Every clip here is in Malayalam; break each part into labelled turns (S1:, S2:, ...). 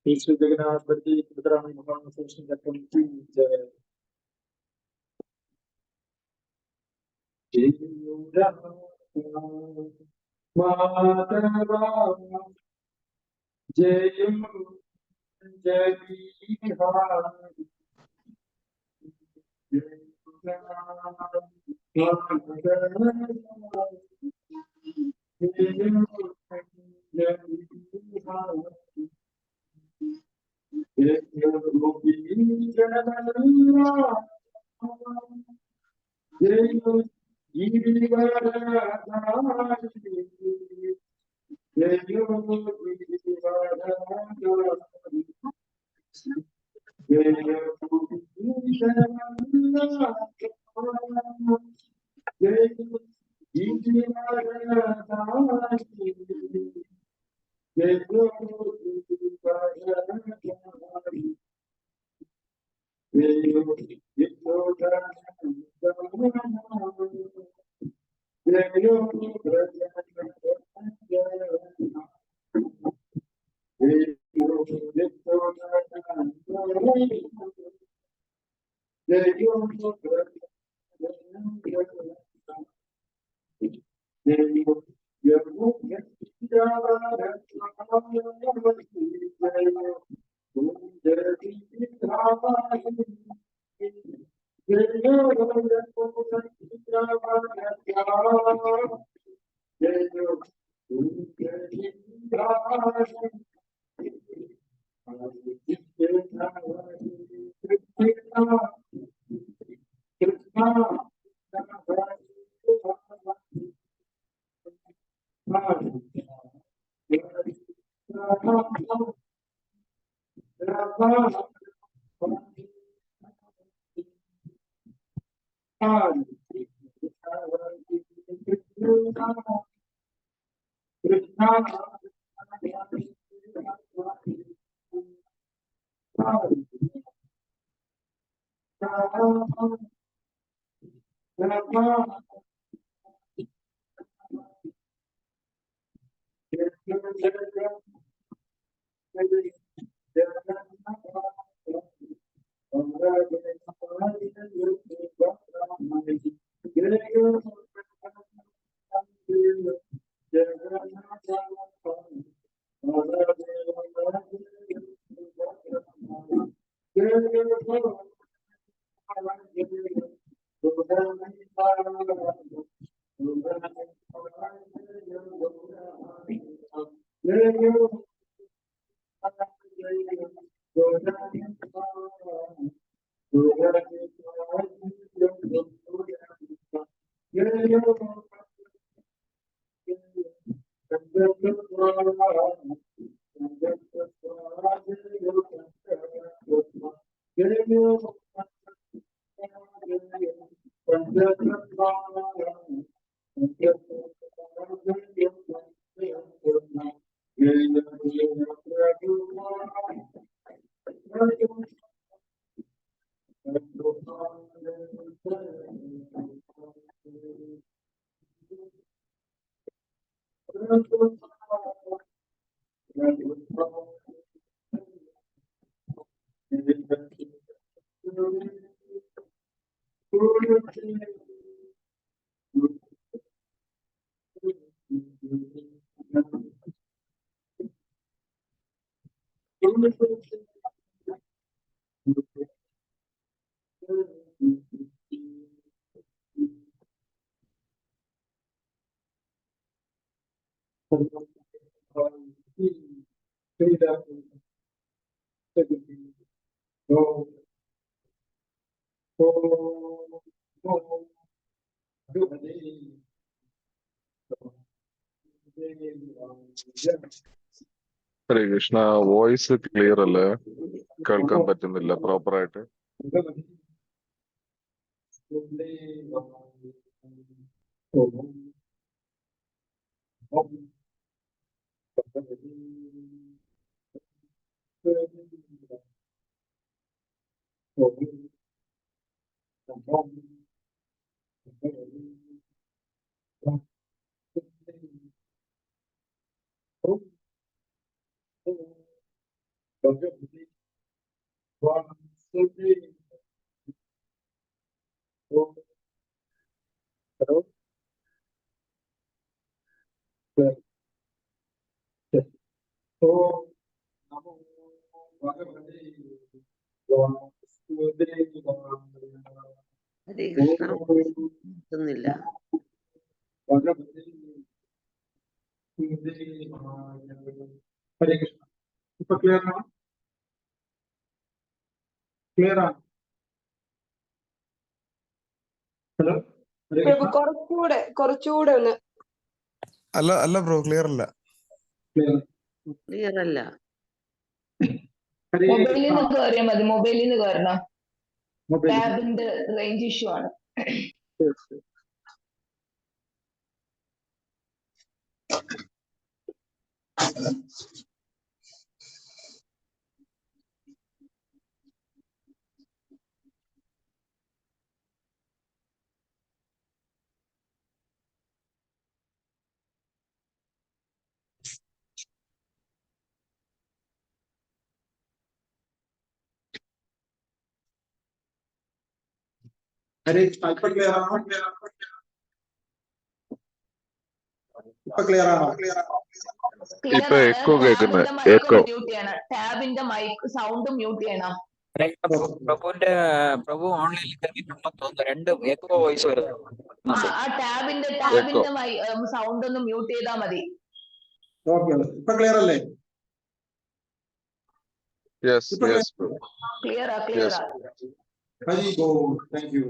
S1: Sri Jagannath Bharti Putrani Bhagwan Krishna Jakam Ki Jai. Jayu Rama Madhava Jayu Jagihara Jayu Rama Madhava Jayu Jagihara
S2: ഹരേ കൃഷ്ണ. വോയിസ് ക്ലിയർ അല്ലേ? കേൾക്കാൻ പറ്റുന്നില്ല പ്രോപ്പറായിട്ട്.
S1: Okay. तो नमो भगवते वासुदेवाय
S3: ഹരേ കൃഷ്ണ കിട്ടുന്നില്ല.
S1: ഭഗവതേ ഹരേ കൃഷ്ണ. ഇപ്പൊ ക്ലിയർ ആണോ? ക്ലിയർ ആണ്? ഹലോ
S4: പ്രഭു കുറച്ചുകൂടെ ഒന്ന്.
S5: അല്ല ബ്രോ, ക്ലിയർ അല്ല.
S3: ക്ലിയർ അല്ല.
S6: മൊബൈലിൽ നിന്ന് കയറിയാൽ മതി. മൊബൈലിൽ നിന്ന് കയറണം. ടാബിന്റെ റേഞ്ച് ഇഷ്യൂ ആണ്.
S1: ഹരേ കൃഷ്ണ. ഇപ്പൊ ക്ലിയർ ആണോ? ഇപ്പൊ ക്ലിയർ ആണോ?
S2: ഇപ്പൊ എക്കോ കേൾക്കുന്നത്. എക്കോ.
S6: ടാബിന്റെ മൈക്ക് സൗണ്ട് മ്യൂട്ട് ചെയ്യണം.
S7: പ്രഭു ഓൺലൈനിൽ കയറിയിട്ടുണ്ടെന്ന് തോന്നുന്നു. രണ്ട് എക്കോ വോയിസ് വരുന്നു.
S6: ആ ടാബിന്റെ സൗണ്ട് ഒന്ന് മ്യൂട്ട് ചെയ്താൽ മതി.
S1: ഓക്കെ, ഇപ്പൊ ക്ലിയർ അല്ലേ?
S2: യെസ് യെസ്
S6: ക്ലിയറാ.
S1: ഹരി ഗോവിന്ദ്. Thank you.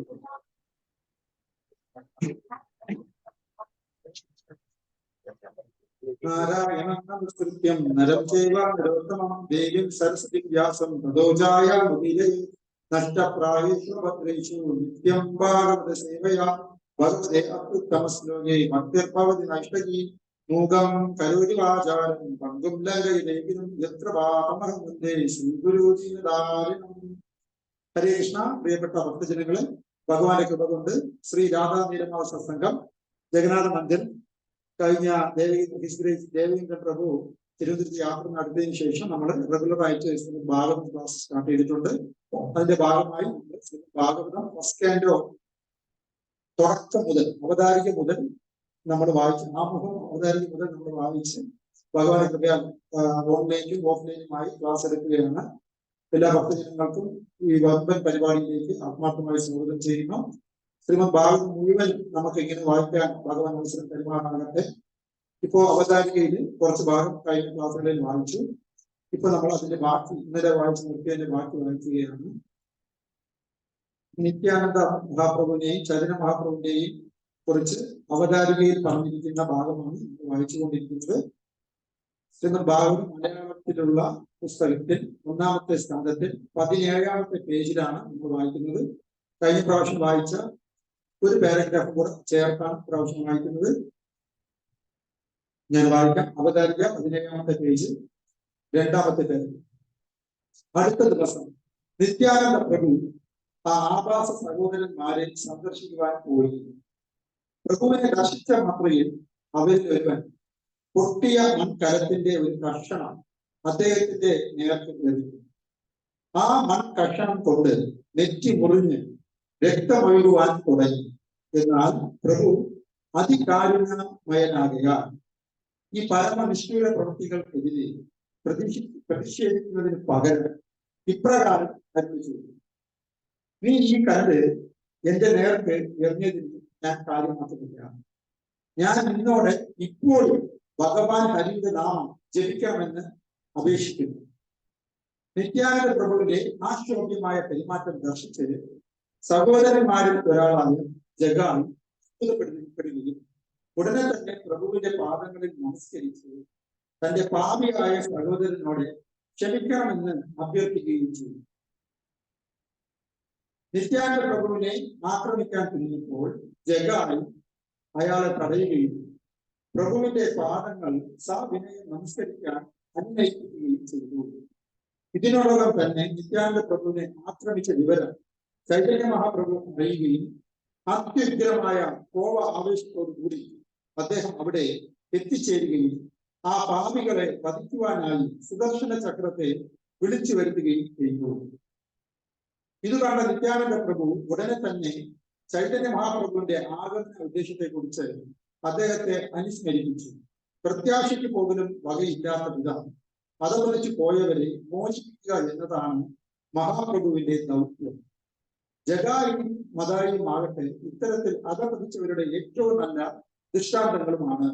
S1: നാരായണം നമസ്കൃത്യം നരം ചൈവ നരോത്തമം ദേവീം സരസ്വതി വ്യാസം തതോ ജായാമുദീരയേ നഷ്ടപ്രായേഷു ഭദ്രേഷു നിത്യം ഭാഗവത സേവയാ ഭഗവതേ അത്യുത്തമ ശ്ലോകേ ഭക്തിർഭവതി നൈഷ്ടകീ മൂകം കരോതി വാചാരം പങ്കും ലംഘയിലേക്കിനും യത്ര പാപമഹം വന്ദേ ശ്രീഗുരുദീനദാരിണം. ഹരേ കൃഷ്ണ. പ്രിയപ്പെട്ട ഭക്തജനങ്ങളെ, ഭഗവാന്റെ കൃപ കൊണ്ട് ശ്രീ രാധാ നീലമാവ സത്സംഗം ജഗന്നാഥ മന്ദിർ കഴിഞ്ഞ ദേവീന്ദ്രൻ പ്രഭു തിരുവനന്തപുരത്ത് യാത്ര നടത്തിയതിനു ശേഷം നമ്മൾ റെഗുലറായിട്ട് ഭാഗവതം ക്ലാസ് സ്റ്റാർട്ട് ചെയ്തിട്ടുണ്ട്. അതിന്റെ ഭാഗമായി ഭാഗവതം ഫസ്റ്റ് കാൻഡോ തുടക്കം മുതൽ അവതാരിക മുതൽ നമ്മൾ വായിച്ച് ആമുഖം അവതാരിക മുതൽ നമ്മൾ വായിച്ച് ഭഗവാന്റെ കൃപയാൽ ഓൺലൈനിലും ഓഫ്ലൈനുമായി ക്ലാസ് എടുക്കുകയാണ്. എല്ലാ ഭക്തജനങ്ങൾക്കും ഈ വമ്പൻ പരിപാടിയിലേക്ക് ആത്മാർത്ഥമായി സ്വാഗതം ചെയ്യുന്നു. ശ്രീമദ് ഭാഗവതം മുഴുവൻ നമുക്ക് ഇങ്ങനെ വായിക്കാൻ ഭഗവാൻ അവസരം പെരുമാറാകട്ടെ. ഇപ്പോ അവതാരികയിൽ കുറച്ച് ഭാഗം കഴിഞ്ഞ ക്ലാസ്സുകളിൽ വായിച്ചു. ഇപ്പൊ നമ്മൾ അതിന്റെ ബാക്കി ഇന്നലെ വായിച്ചു നിർത്തിയതിന്റെ ബാക്കി വായിക്കുകയാണ്. നിത്യാനന്ദ മഹാപ്രഭുവിനെയും ചൈതന്യ മഹാപ്രഭുവിന്റെയും കുറിച്ച് അവതാരികയിൽ പറഞ്ഞിരിക്കുന്ന ഭാഗമാണ് വായിച്ചുകൊണ്ടിരിക്കുന്നത്. ശ്രീമദ് ഭാഗവതം മലയാളത്തിലുള്ള പുസ്തകത്തിൽ 1-ാമത്തെ സ്കന്ധത്തിൽ 17-ാമത്തെ പേജിലാണ് നമ്മൾ വായിക്കുന്നത്. കഴിഞ്ഞ പ്രാവശ്യം വായിച്ച ഒരു പാരഗ്രാഫ് കൂടെ ചേർത്താണ് പ്രാവശ്യം വായിക്കുന്നത്. ഞാൻ വായിക്കാം. അവതാരിക 17-ാമത്തെ പേജ് 2-ാമത്തെ പാരഗ്രാഫ്. അടുത്ത ദിവസം നിത്യാനന്ദ പ്രഭു ആ ആഭാസ സഹോദരന്മാരെ സന്ദർശിക്കുവാൻ പോയി. പ്രഭുവിനെ ദർശിച്ച മാത്രയിൽ അവരിൽ ഒരുവൻ പൊട്ടിയ മൺകരത്തിന്റെ ഒരു കഷണം അദ്ദേഹത്തിന്റെ നേർക്ക് ലഭിക്കും. ആ മൺകഷണം കൊണ്ട് നെറ്റി മുറിഞ്ഞ് രക്തമൊഴുകുവാൻ തുടങ്ങി. എന്നാൽ പ്രഭു അതികാരുണ്യമയനാകയാൽ ഈ പരമനിഷ്ഠൂര പ്രവൃത്തികൾക്കെതിരെ പ്രതിഷേധിക്കുന്നതിന് പകരം ഇപ്രകാരം കൽപ്പിച്ചു: നീ ഈ കല്ല് എന്റെ നേർക്ക് എറിഞ്ഞതിന് ഞാൻ കാര്യമാക്കുന്നില്ല. ഞാൻ നിന്നോട് ഇപ്പോഴും ഭഗവാൻ ഹരിയുടെ നാമം ജപിക്കണമെന്ന് അപേക്ഷിക്കുന്നു. നിത്യാനന്ദ പ്രഭുവിന്റെ ആശ്ചര്യമായ പെരുമാറ്റം ദർശിച്ച് സഹോദരന്മാരിൽ ഒരാളായ ജഗാൻ അത്ഭുതപ്പെടുകയും ഉടനെ തന്നെ പ്രഭുവിന്റെ പാദങ്ങളിൽ നമസ്കരിച്ച് തന്റെ പാപിയായ സഹോദരനോട് ക്ഷമിക്കണമെന്ന് അഭ്യർത്ഥിക്കുകയും ചെയ്തു. നിത്യാനന്ദ പ്രഭുവിനെ ആക്രമിക്കാൻ തുനിഞ്ഞപ്പോൾ ജഗാൻ അയാളെ തടയുകയും പ്രഭുവിന്റെ പാദങ്ങൾ സവിനയം നമസ്കരിക്കാൻ അനുനയിപ്പിക്കുകയും ചെയ്തു. ഇതിനോടകം തന്നെ നിത്യാനന്ദ പ്രഭുവിനെ ആക്രമിച്ച വിവരം ചൈതന്യ മഹാപ്രഭു അറിയുകയും അത്യുഗ്രമായ കോപ ആവേശത്തോടു കൂടി അദ്ദേഹം അവിടെ എത്തിച്ചേരുകയും ആ പാപികളെ വധിക്കുവാനായി സുദർശന ചക്രത്തെ വിളിച്ചു വരുത്തുകയും ചെയ്തു. ഇത് കണ്ട നിത്യാനന്ദ പ്രഭു ഉടനെ തന്നെ ചൈതന്യ മഹാപ്രഭുവിന്റെ ആഗമന ഉദ്ദേശത്തെ കുറിച്ച് അദ്ദേഹത്തെ അനുസ്മരിപ്പിച്ചു. പ്രത്യാശയ്ക്ക് പോകലും വകയില്ലാത്ത വിധം അതപതിച്ചു പോയവരെ മോചിപ്പിക്കുക എന്നതാണ് മഹാപ്രഭുവിന്റെ ദൗത്യം. ജഗായും മതായും ആകട്ടെ ഇത്തരത്തിൽ അതപതിച്ചവരുടെ ഏറ്റവും നല്ല ദൃഷ്ടാന്തങ്ങളുമാണ്.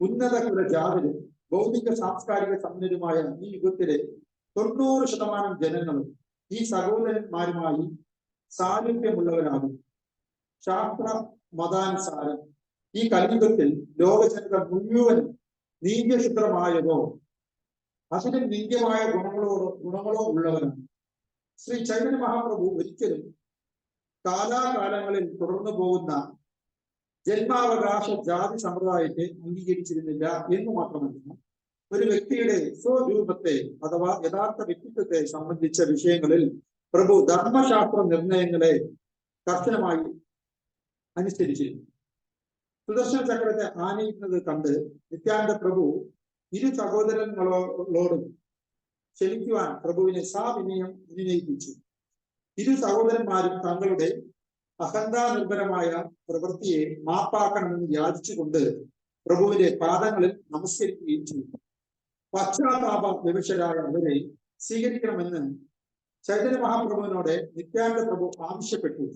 S1: ഉന്നത കുലജാതരും ഭൗതിക സാംസ്കാരിക സമ്പന്നരുമായ ഈ യുഗത്തിലെ 90% ജനങ്ങളും ഈ സഹോദരന്മാരുമായി സാമീപ്യമുള്ളവരാകും. ശാസ്ത്ര മതാനുസാരം ഈ കലിയുഗത്തിൽ ലോകജനത മുഴുവൻ നീത്യശുദ്ധമായതോ അതിനും നിന്ദ്യമായ ഗുണങ്ങളോ ഉള്ളവരാണ്. ശ്രീ ചൈതന്യ മഹാപ്രഭു ഒരിക്കലും കാലാകാലങ്ങളിൽ തുടർന്നു പോകുന്ന ജന്മാവകാശ ജാതി സമ്പ്രദായത്തെ അംഗീകരിച്ചിരുന്നില്ല എന്ന് മാത്രമല്ല, ഒരു വ്യക്തിയുടെ സ്വരൂപത്തെ അഥവാ യഥാർത്ഥ വ്യക്തിത്വത്തെ സംബന്ധിച്ച വിഷയങ്ങളിൽ പ്രഭു ധർമ്മശാസ്ത്ര നിർണയങ്ങളെ കർശനമായി അനുസരിച്ചിരുന്നു. സുദർശന ചക്രത്തെ ആനയിക്കുന്നത് കണ്ട് നിത്യാനന്ദ പ്രഭു ഇരു സഹോദരങ്ങളോടും ക്ഷമിക്കുവാൻ പ്രഭുവിനെ സാവിനയം വിനയിപ്പിച്ചു. ഇരു സഹോദരന്മാരും തങ്ങളുടെ അഹന്താനിർഭരമായ പ്രവൃത്തിയെ മാപ്പാക്കണമെന്ന് യാചിച്ചുകൊണ്ട് പ്രഭുവിന്റെ പാദങ്ങളിൽ നമസ്കരിക്കുകയും ചെയ്തു. പശ്ചാത്താപ വിവശരായ അവരെ സ്വീകരിക്കണമെന്ന് ചൈതന്യ മഹാപ്രഭുവിനോട് നിത്യാനന്ദ പ്രഭു ആവശ്യപ്പെട്ടു.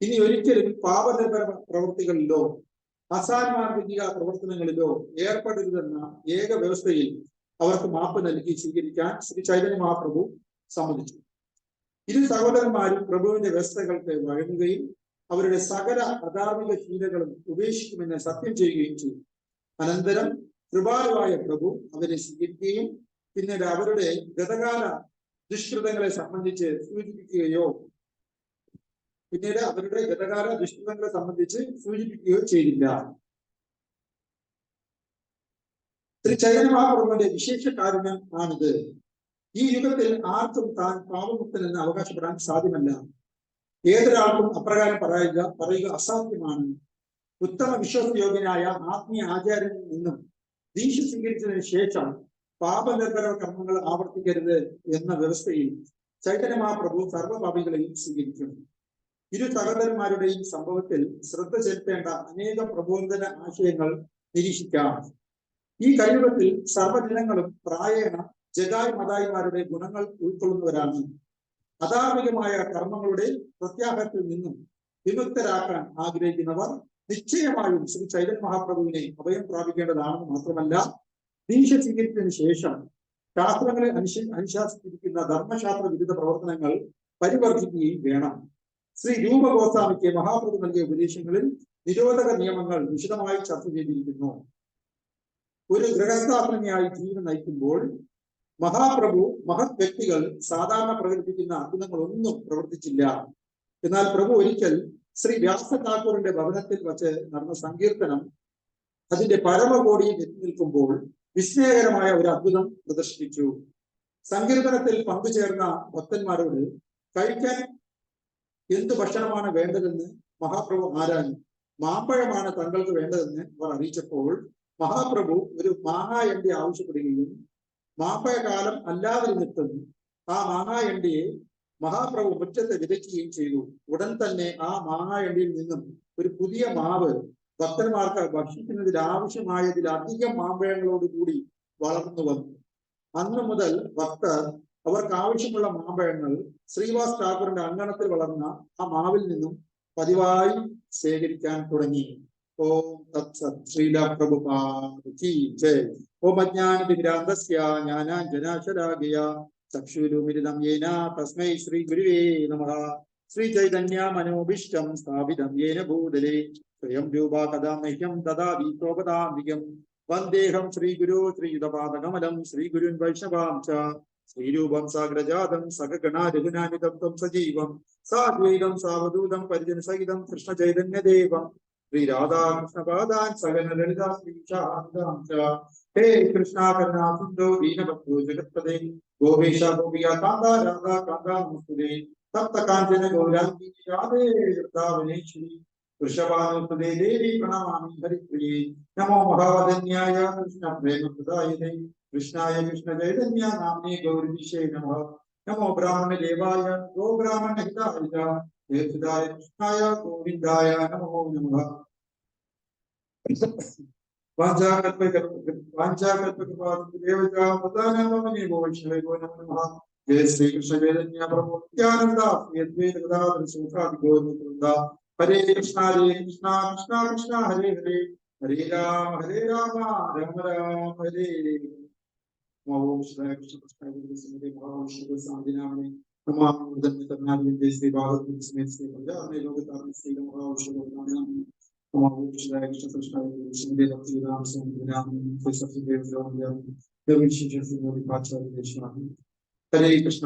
S1: ഇനി ഒരിക്കലും പാപനിർഭര പ്രവൃത്തികളിലോ അസാന്മാർഗിക പ്രവർത്തനങ്ങളിലോ ഏർപ്പെടരുതെന്ന ഏക വ്യവസ്ഥയിൽ അവർക്ക് മാപ്പ് നൽകി സ്വീകരിക്കാൻ ശ്രീ ചൈതന്യ മഹാപ്രഭു സമ്മതിച്ചു. ഇരു സഹോദരന്മാരും പ്രഭുവിന്റെ വ്യവസ്ഥകൾക്ക് വഴങ്ങുകയും അവരുടെ സകല അധാർമിക ശീലങ്ങളും ഉപേക്ഷിക്കുമെന്ന് സത്യം ചെയ്യുകയും ചെയ്തു. അനന്തരം കൃപാലുവായ പ്രഭു അവരെ സ്വീകരിക്കുകയും പിന്നീട് അവരുടെ ഗതകാല ദുഷ്കൃതങ്ങളെ സംബന്ധിച്ച് സൂചിപ്പിക്കുകയോ ചെയ്തില്ല. ശ്രീ ചൈതന്യ മഹാപ്രഭുവിന്റെ വിശേഷ കാരുണ്യം ആണിത്. ഈ യുഗത്തിൽ ആർക്കും താൻ പാപമുക്തനെന്ന് അവകാശപ്പെടാൻ സാധ്യമല്ല. ഏതൊരാൾക്കും അപ്രകാരം പറയുക അസാധ്യമാണ്. ഉത്തമ വിശ്വാസയോഗ്യനായ ആത്മീയ ആചാര്യനിൽ നിന്നും ദീക്ഷ സ്വീകരിച്ചതിന് ശേഷം പാപനിർഭര കർമ്മങ്ങൾ ആവർത്തിക്കരുത് എന്ന വ്യവസ്ഥയിൽ ചൈതന്യ മഹാപ്രഭു സർവ്വപാപികളെയും സ്വീകരിക്കും. ഇരു സഹോദരന്മാരുടെയും സംഭവത്തിൽ ശ്രദ്ധ ചെലുത്തേണ്ട അനേകം പ്രബോധന ആശയങ്ങൾ നിരീക്ഷിക്കാം. ഈ കലിയുഗത്തിൽ സർവ്വജനങ്ങളും പ്രായേണ ജഗായ് മതായിമാരുടെ ഗുണങ്ങൾ ഉൾക്കൊള്ളുന്നവരാണ്. അധാർമികമായ കർമ്മങ്ങളുടെ പ്രത്യാഘാതത്തിൽ നിന്നും വിമുക്തരാക്കാൻ ആഗ്രഹിക്കുന്നവർ നിശ്ചയമായും ശ്രീ ചൈതന്യ മഹാപ്രഭുവിനെ അഭയം പ്രാപിക്കേണ്ടതാണെന്ന് മാത്രമല്ല, ദീക്ഷ സ്വീകരിച്ചതിന് ശേഷം ശാസ്ത്രങ്ങളെ അനുശാസിച്ചിരിക്കുന്ന ധർമ്മശാസ്ത്ര വിരുദ്ധ പ്രവർത്തനങ്ങൾ പരിവർത്തിക്കുകയും വേണം. ശ്രീ രൂപ ഗോസ്വാമിക്ക് മഹാപ്രഭു നൽകിയ ഉപദേശങ്ങളിൽ നിരോധക നിയമങ്ങൾ വിശദമായി ചർച്ച ചെയ്തിരിക്കുന്നു. ഒരു ഗൃഹസ്ഥാപനയായി ജീവിതം നയിക്കുമ്പോൾ മഹാപ്രഭു മഹത് വ്യക്തികൾ സാധാരണ പ്രകടിപ്പിക്കുന്ന അത്ഭുതങ്ങളൊന്നും പ്രവർത്തിച്ചില്ല. എന്നാൽ പ്രഭു ഒരിക്കൽ ശ്രീ വ്യാസ ഠാക്കൂറിന്റെ ഭവനത്തിൽ വച്ച് നടന്ന സങ്കീർത്തനം അതിന്റെ പരമകോടിയിൽ എത്തി നിൽക്കുമ്പോൾ വിസ്മയകരമായ ഒരു അത്ഭുതം പ്രദർശിപ്പിച്ചു. സങ്കീർത്തനത്തിൽ പങ്കുചേർന്ന ഭക്തന്മാരോട് കഴിക്കാൻ എന്തു ഭക്ഷണമാണ് വേണ്ടതെന്ന് മഹാപ്രഭു ആരാഞ്ഞു. മാമ്പഴമാണ് തങ്ങൾക്ക് വേണ്ടതെന്ന് അവർ അറിയിച്ചപ്പോൾ മഹാപ്രഭു ഒരു മാങ്ങായണ്ടി ആവശ്യപ്പെടുകയും മാമ്പഴകാലം അല്ലാതിരുന്നിട്ടും ആ മാങ്ങായണ്ടിയെ മഹാപ്രഭു മുറ്റത്ത് വിതയ്ക്കുകയും ചെയ്തു. ഉടൻ തന്നെ ആ മാങ്ങായണ്ടിയിൽ നിന്നും ഒരു പുതിയ മാവ് ഭക്തന്മാർക്ക് ഭക്ഷിക്കുന്നതിൽ ആവശ്യമായതിലധികം മാമ്പഴങ്ങളോടുകൂടി വളർന്നു വന്നു. അന്നു മുതൽ ഭക്തർ അവർക്ക് ആവശ്യമുള്ള മാമ്പഴങ്ങൾ ശ്രീവാസ് ഠാക്കൂറിന്റെ അങ്കണത്തിൽ വളർന്ന ആ മാവിൽ നിന്നും പതിവായി ശേഖരിക്കാൻ തുടങ്ങി. ഓം തത്സത്. ശ്രീല പ്രഭുപാദ കീ ജയ്. ഓം അജ്ഞാനതിമിരാന്തസ്യ ജ്ഞാനാഞ്ജനാശലാകയ ചക്ഷുരുമിലിതം യേന തസ്മൈ ശ്രീ ഗുരുവേ നമഃ. ശ്രീ ചൈതന്യ മനോഭീഷ്ടം സ്ഥാപിതം യേന ഭൂതലേ സ്വയം രൂപാ കഥാ മഹ്യം ദദാതി സ്വപദാന്തികം. വന്ദേഹം ശ്രീഗുരു ശ്രീയുതപാദകമലം ശ്രീഗുരുൻ വൈഷ്ണവാം ച ശ്രീരൂപം സാഗ്രജാതം സഗഗണാ രഘുനാനിതം ത്വം സജീവം സാദ്വൈതം സാവധൂതം പരിജന സഹിതം കൃഷ്ണ ചൈതന്യദേവം ശ്രീ രാധാകൃഷ്ണപാദാൻ സഹന ലളിതാ ശ്രീശാന്താം ച. ഹേ കൃഷ്ണ കരുണാ സിന്ധോ ദീനബന്ധോ ജഗത്പദേ ഗോപേശ ഗോപികാ കാന്താ രാധാ കാന്താ നമസ്തുതേ. തപ്ത കാഞ്ചന ഗൗരാംഗി രാധേ വൃന്ദാവനേശ്വരി വൃഷഭാനുസുതേ ദേവി പ്രണമാമി ഹരിപ്രിയേ. നമോ മഹാവദന്യായ കൃഷ്ണ പ്രേമപ്രദായിനേ കൃഷ്ണായ കൃഷ്ണ ചൈതന്യ നാമ്നേ ഗൗരീശേ നമഃ. നമോ ബ്രാഹ്മണ ദേവായ ഗോ ബ്രാഹ്മണ ഹിതായ കൃഷ്ണായ ഗോവിന്ദായ നമോ നമഃ. जय श्री कृष्ण चैतन्य प्रभु नित्यानंद हरे कृष्णा कृष्णा कृष्णा हरे हरे हरे राम राम राम हरे ओम श्री कृष्ण कृष्ण महाविष्णु साधिनामि नमामि श्री भागवत समेत श्री पंजाब में लोग श्री महाविष्णु ओम श्री कृष्ण कृष्ण श्री भक्ति राम नाम श्री सत्यदेव हरे कृष्ण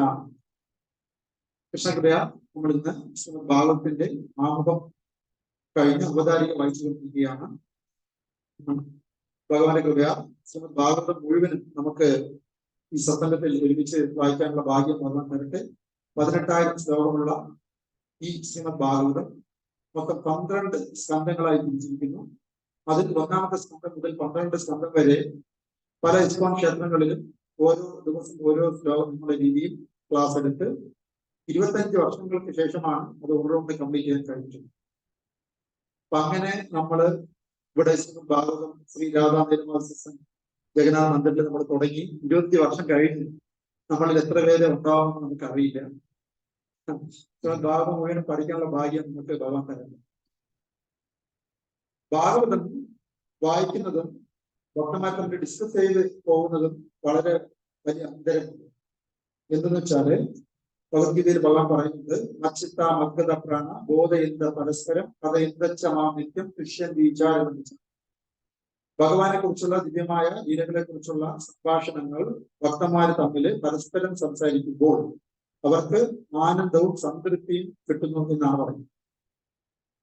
S1: कृष्ण कृपया നമ്മൾ ഇന്ന് ശ്രീമദ് ഭാഗവതത്തിന്റെ ആമുഖം കഴിഞ്ഞ അവതാരിക വായിച്ചുകൊണ്ടിരിക്കുകയാണ്. ഭഗവാന്റെ കൃപയ ശ്രീമദ് ഭാഗവതം മുഴുവനും നമുക്ക് ഈ സത്സംഗത്തിൽ ഒരുമിച്ച് വായിക്കാനുള്ള ഭാഗ്യം ഭഗവാൻ തരട്ടെ. 18,000 ശ്ലോകമുള്ള ഈ ശ്രീമദ് ഭാഗവതം മൊത്തം 12 സ്കന്ധങ്ങളായി തിരിച്ചിരിക്കുന്നു. അതിൽ 1ാമത്തെ സ്കന്ധം മുതൽ 12 സ്കന്ധം വരെ പല ഇസ്കോൺ ക്ഷേത്രങ്ങളിലും ഓരോ ദിവസം ഓരോ ശ്ലോകം എന്നുള്ള രീതിയിൽ ക്ലാസ് എടുത്ത് 25 വർഷങ്ങൾക്ക് ശേഷമാണ് അത് ഓരോന്ന് കംപ്ലീറ്റ് ചെയ്യാൻ കഴിഞ്ഞിട്ടുള്ളത്. അപ്പൊ അങ്ങനെ നമ്മള് ഇവിടെ ഭാഗവതം ശ്രീ രാധാ ജഗന്നാഥ മന്ദിറിൽ നമ്മൾ തുടങ്ങി 20 വർഷം കഴിഞ്ഞു. നമ്മളിൽ എത്ര പേര് ഉണ്ടാവുമെന്ന് നമുക്ക് അറിയില്ല. ഭാഗവതം മുഴുവൻ പഠിക്കാനുള്ള ഭാഗ്യം നമുക്ക് ഭഗവാൻ തരുന്നു. ഭാഗവതം വായിക്കുന്നതും ഭക്തന്മാരെ ഡിസ്കസ് ചെയ്ത് പോകുന്നതും വളരെ വലിയ അന്തരമുണ്ട്. എന്തെന്ന് വെച്ചാല് ഭഗവത്ഗീതയിൽ ഭഗവാൻ പറയുന്നത് മച്ചിത്ത മഗ്ഗത പ്രാണ ബോധയന്ത പരസ്പരം കഥയന്തമാമിത്യം ദൃശ്യം വിചാരം. ഭഗവാനെ കുറിച്ചുള്ള ദിവ്യമായ ലീലകളെ കുറിച്ചുള്ള സംഭാഷണങ്ങൾ ഭക്തന്മാര് തമ്മിൽ പരസ്പരം സംസാരിക്കുമ്പോൾ അവർക്ക് ആനന്ദവും സംതൃപ്തിയും കിട്ടുന്നു എന്നാണ് പറയുന്നത്.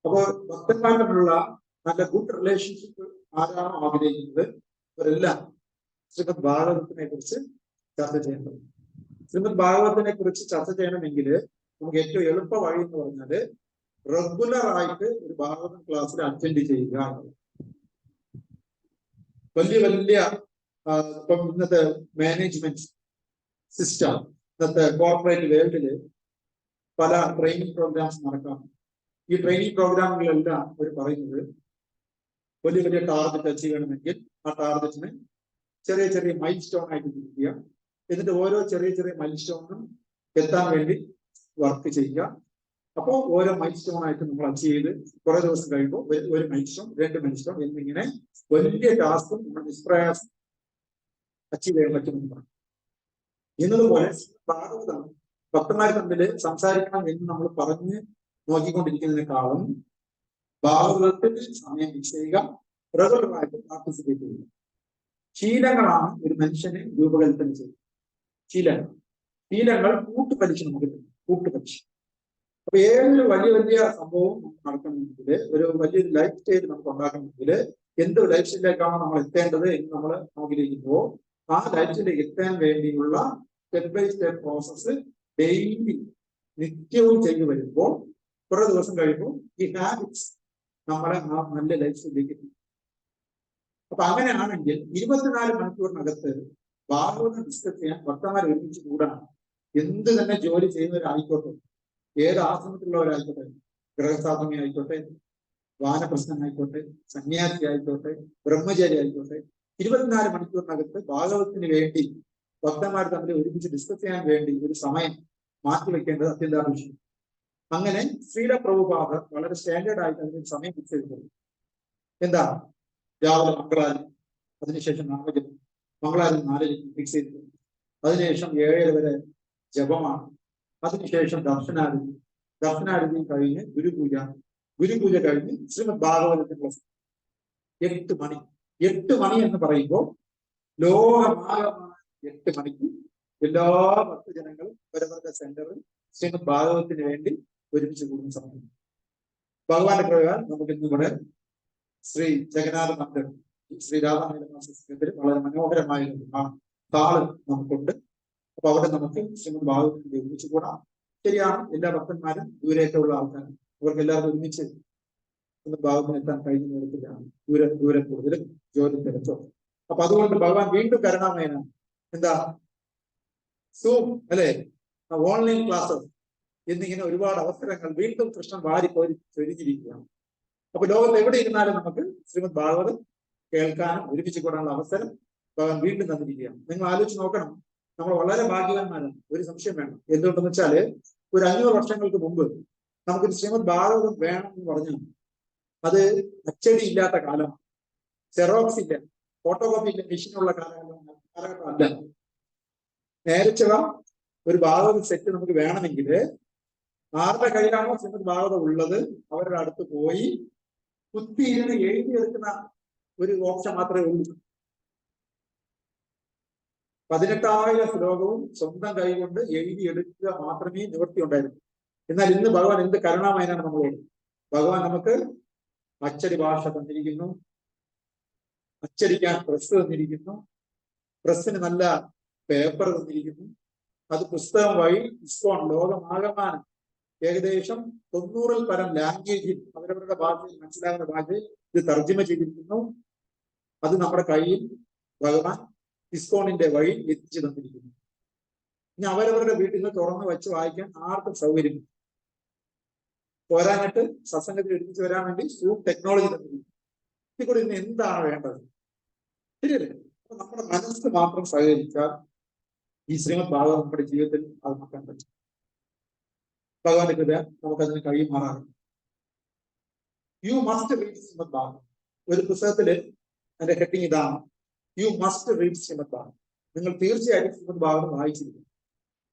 S1: അപ്പോൾ ഭക്തന്മാർ തമ്മിലുള്ള നല്ല ഗുഡ് റിലേഷൻഷിപ്പ് ആരാണോ ആഗ്രഹിക്കുന്നത് അവരെല്ലാം ശ്രീമദ് ഭാഗവതത്തിനെ കുറിച്ച് ചർച്ച ചെയ്യേണ്ടത്. ശ്രീമദ് ഭാഗവതത്തിനെ കുറിച്ച് ചർച്ച ചെയ്യണമെങ്കിൽ നമുക്ക് ഏറ്റവും എളുപ്പ വഴി എന്ന് പറഞ്ഞാല് റെഗുലർ ആയിട്ട് ഒരു ഭാഗവതം ക്ലാസ്സിൽ അറ്റൻഡ് ചെയ്യുക എന്നുള്ളത്. വലിയ വലിയ ഇപ്പം ഇന്നത്തെ മാനേജ്മെന്റ് സിസ്റ്റം, ഇന്നത്തെ കോർപ്പറേറ്റ് വേൾഡില് പല ട്രെയിനിങ് പ്രോഗ്രാംസ് നടക്കാം. ഈ ട്രെയിനിങ് പ്രോഗ്രാമുകളെല്ലാം അവർ പറയുന്നത് വലിയ വലിയ ടാർഗറ്റ് അച്ചീവ് ചെയ്യണമെങ്കിൽ ആ ടാർഗറ്റിന് ചെറിയ ചെറിയ മൈൽ സ്റ്റോൺ ആയിട്ട് തിരിക്കുക. എന്നിട്ട് ഓരോ ചെറിയ ചെറിയ മൈൽ സ്റ്റോണിനും എത്താൻ വേണ്ടി വർക്ക് ചെയ്യുക. അപ്പോൾ ഓരോ മൈൽ സ്റ്റോൺ ആയിട്ട് നമ്മൾ അച്ചീവ് ചെയ്ത് കുറെ ദിവസം കഴിയുമ്പോൾ 1 മൈൽ സ്റ്റോൺ 2 മൈൽ സ്റ്റോൺ എന്നിങ്ങനെ വലിയ ടാസ്കും നമ്മൾ നിഷ്പ്രയാസം അച്ചീവ് ചെയ്യാൻ പറ്റുമെന്ന് പറഞ്ഞു. എന്നതുപോലെ ഭാഗവതം ഭക്തന്മാർ തമ്മിൽ സംസാരിക്കണം എന്ന് നമ്മൾ പറഞ്ഞ് നോക്കിക്കൊണ്ടിരിക്കുന്നതിനേക്കാളും ഭാഗവതത്തിൽ സമയം ഫിക്സ് ചെയ്യുക, റെഗുലറായിട്ട് പാർട്ടിസിപ്പേറ്റ് ചെയ്യുക. ശീലങ്ങളാണ് ഒരു മനുഷ്യനെ രൂപകൽപ്പന ചെയ്യുന്നത്. ശീലങ്ങൾ കൂട്ടുപലിശ നമുക്ക് കൂട്ടുപലിശ. അപ്പൊ ഏതൊരു വലിയ വലിയ സംഭവം നടക്കണമെങ്കിൽ, ഒരു വലിയൊരു ലൈഫ് സ്റ്റൈൽ നമുക്ക് ഉണ്ടാക്കണമെങ്കിൽ, എന്ത് ലൈഫ് സ്റ്റൈലിലേക്കാണോ നമ്മൾ എത്തേണ്ടത് എന്ന് നമ്മൾ ആഗ്രഹിക്കുമ്പോൾ ആ ലൈഫ് സ്റ്റൈലിലേക്ക് എത്താൻ വേണ്ടിയുള്ള step by step process daily നിത്യവും ചെയ്തു വരുമ്പോൾ കുറെ ദിവസം കഴിയുമ്പോൾ ഈ ഹാബിറ്റ്സ് നമ്മളെ ആ നല്ല ലൈഫ് സ്റ്റൈലിലേക്ക് എത്തും. അപ്പൊ അങ്ങനെയാണെങ്കിൽ 24 മണിക്കൂറിനകത്ത് ഭാഗവതം ഡിസ്കസ് ചെയ്യാൻ ഭക്തന്മാർ ഒരുമിച്ച് കൂടാണ്. എന്ത് തന്നെ ജോലി ചെയ്യുന്നവരായിക്കോട്ടെ, ഏത് ആശ്രമത്തിലുള്ളവരായിക്കോട്ടെ, ഗൃഹസ്ഥാപന ആയിക്കോട്ടെ, വാനപ്രസ്ഥനായിക്കോട്ടെ, സന്യാസി ആയിക്കോട്ടെ, ബ്രഹ്മചാരി ആയിക്കോട്ടെ, 24 മണിക്കൂറിനകത്ത് ഭാഗവതത്തിന് വേണ്ടി ഭക്തന്മാർ തമ്മിൽ ഒരുമിച്ച് ഡിസ്കസ് ചെയ്യാൻ വേണ്ടി ഒരു സമയം മാറ്റിവെക്കേണ്ടത് അത്യന്താപേക്ഷിതം. അങ്ങനെ ശ്രീല പ്രഭുപാദ വളരെ സ്റ്റാൻഡേർഡ് ആയിട്ട് അതിന് സമയം ഫിക്സ് ചെയ്തിട്ടുണ്ട്. എന്താ? രാവിലെ മംഗളാരതി, അതിനുശേഷം നാമജപം, മംഗളാരതി 4 ഫിക്സ് ചെയ്തിട്ടുണ്ട്. അതിനുശേഷം 7 വരെ ജപമാണ്. അതിനുശേഷം ദർശനാരതി കഴിഞ്ഞ് ഗുരുപൂജ കഴിഞ്ഞ് ശ്രീമദ് ഭാഗവതത്തിന്റെ 8 മണി. 8 മണി എന്ന് പറയുമ്പോൾ ലോകമാകമായ 8 മണിക്ക് എല്ലാ ഭക്തജനങ്ങളും അവരവരുടെ സെന്ററിൽ ശ്രീമദ് ഭാഗവതത്തിന് വേണ്ടി ഒരുമിച്ച് കൂടുന്ന സമയം. ഭഗവാന്റെ പ്രകാരം നമുക്ക് ഇന്നിവിടെ ശ്രീ ജഗന്നാഥ മന്ദിർ, ശ്രീ രാധാമേന്ദ്ര വളരെ മനോഹരമായ താള് നമുക്കുണ്ട്. അപ്പൊ അവിടെ നമുക്ക് ശ്രീമദ് ഭാഗവതത്തിന്റെ ഒരുമിച്ച് കൂടാം. ശരിയാണ്, എല്ലാ ഭക്തന്മാരും ദൂരേക്കുള്ള ആൾക്കാരും അവർക്ക് എല്ലാവർക്കും ഒരുമിച്ച് ശ്രീമദ് ഭാഗവതത്തിന് എത്താൻ കഴിഞ്ഞ നേരത്തിലാണ് ദൂരെ കൂടുതലും ജോലി തിരച്ചോ. അപ്പൊ അതുകൊണ്ട് ഭഗവാൻ വീണ്ടും കരുണാമയനാണ്. എന്താ? സൂം അല്ലെ, ഓൺലൈൻ ക്ലാസ്സസ് എന്നിങ്ങനെ ഒരുപാട് അവസരങ്ങൾ വീണ്ടും കൃഷ്ണൻ ചൊരിഞ്ഞിരിക്കുകയാണ്. അപ്പൊ ലോകത്ത് എവിടെ ഇരുന്നാലും നമുക്ക് ശ്രീമദ് ഭാഗവതം കേൾക്കാനും ഒരുമിച്ച് കൂടാനുള്ള അവസരം ഭഗവാൻ വീണ്ടും തന്നിരിക്കുകയാണ്. നിങ്ങൾ ആലോചിച്ച് നോക്കണം, നമ്മൾ വളരെ ഭാഗ്യവാന്മാരാണ്, ഒരു സംശയം വേണം. എന്തുകൊണ്ടെന്ന് വെച്ചാല് ഒരു 500 വർഷങ്ങൾക്ക് മുമ്പ് നമുക്കൊരു ശ്രീമദ് ഭാഗവതം വേണം എന്ന് പറഞ്ഞു. അത് അച്ചടി ഇല്ലാത്ത കാലം, സെറോക്സ് ഇല്ല, ഫോട്ടോ കോപ്പി ഇല്ല, മെഷീനുള്ള കാലഘട്ടം അല്ല. നേരിച്ചുള്ള ഒരു ഭാഗവത സെറ്റ് നമുക്ക് വേണമെങ്കിൽ ആരുടെ കയ്യിലാണോ ശ്രീമദ് ഭാഗവതം ഉള്ളത് അവരുടെ അടുത്ത് പോയി കുത്തിയിരുന്ന് എഴുതിയെടുക്കുന്ന ഒരു ഓപ്ഷൻ മാത്രമേ ഉള്ളൂ. 18,000 ശ്ലോകവും സ്വന്തം കൈകൊണ്ട് എഴുതിയെടുക്കുക മാത്രമേ നിവൃത്തി ഉണ്ടായിരുന്നു. എന്നാൽ ഇന്ന് ഭഗവാൻ എന്ത് കരുണാമയനാണ് നമ്മളോട്. ഭഗവാൻ നമുക്ക് അച്ചടി ഭാഷ തന്നിരിക്കുന്നു, അച്ചടിക്കാൻ പ്രസ് തന്നിരിക്കുന്നു, പ്രസ്സിന് നല്ല പേപ്പർ തന്നിരിക്കുന്നു. അത് പുസ്തകം വഴി ഇസ്കോൺ ലോകമാകമാനം ഏകദേശം 90-ൽ പരം ലാംഗ്വേജിൽ അവരവരുടെ ഭാഷയിൽ മനസ്സിലാകുന്ന ഭാഷയിൽ ഇത് തർജ്ജിമ ചെയ്തിരിക്കുന്നു. അത് നമ്മുടെ കയ്യിൽ ഭഗവാൻ ഇസ്കോണിന്റെ വഴി എത്തിച്ചു തന്നിരിക്കുന്നു. ഇനി അവരവരുടെ വീട്ടിൽ നിന്ന് തുറന്നു വെച്ച് വായിക്കാൻ ആർക്കും സൗകര്യം പോരാഞ്ഞിട്ട് സത്സംഗത്തിൽ എടുപ്പിച്ച് വരാൻ വേണ്ടി സൂം ടെക്നോളജി തന്നിരിക്കുന്നു. ഇതിൽ കൂടി ഇന്ന് എന്താണ് വേണ്ടത്? ശരിയല്ലേ? അപ്പൊ നമ്മുടെ മനസ്സ് മാത്രം സഹകരിച്ചാൽ ഈ ശ്രീമദ് ഭാഗവതം നമ്മുടെ ജീവിതത്തിൽ ആത്മാക്കാൻ പറ്റും. ഭഗവാന്റെ കൃപ നമുക്കതിന് കഴിയുമാറാകും. You must read Shrimad Bhagavatam. ഒരു പുസ്തകത്തില് അതിന്റെ ഹെഡിങ് ഇതാണ്, you must read Shrimad Bhagavatam. നിങ്ങൾ തീർച്ചയായിട്ടും ശ്രീമദ് ഭാഗവതം വായിച്ചിരിക്കും.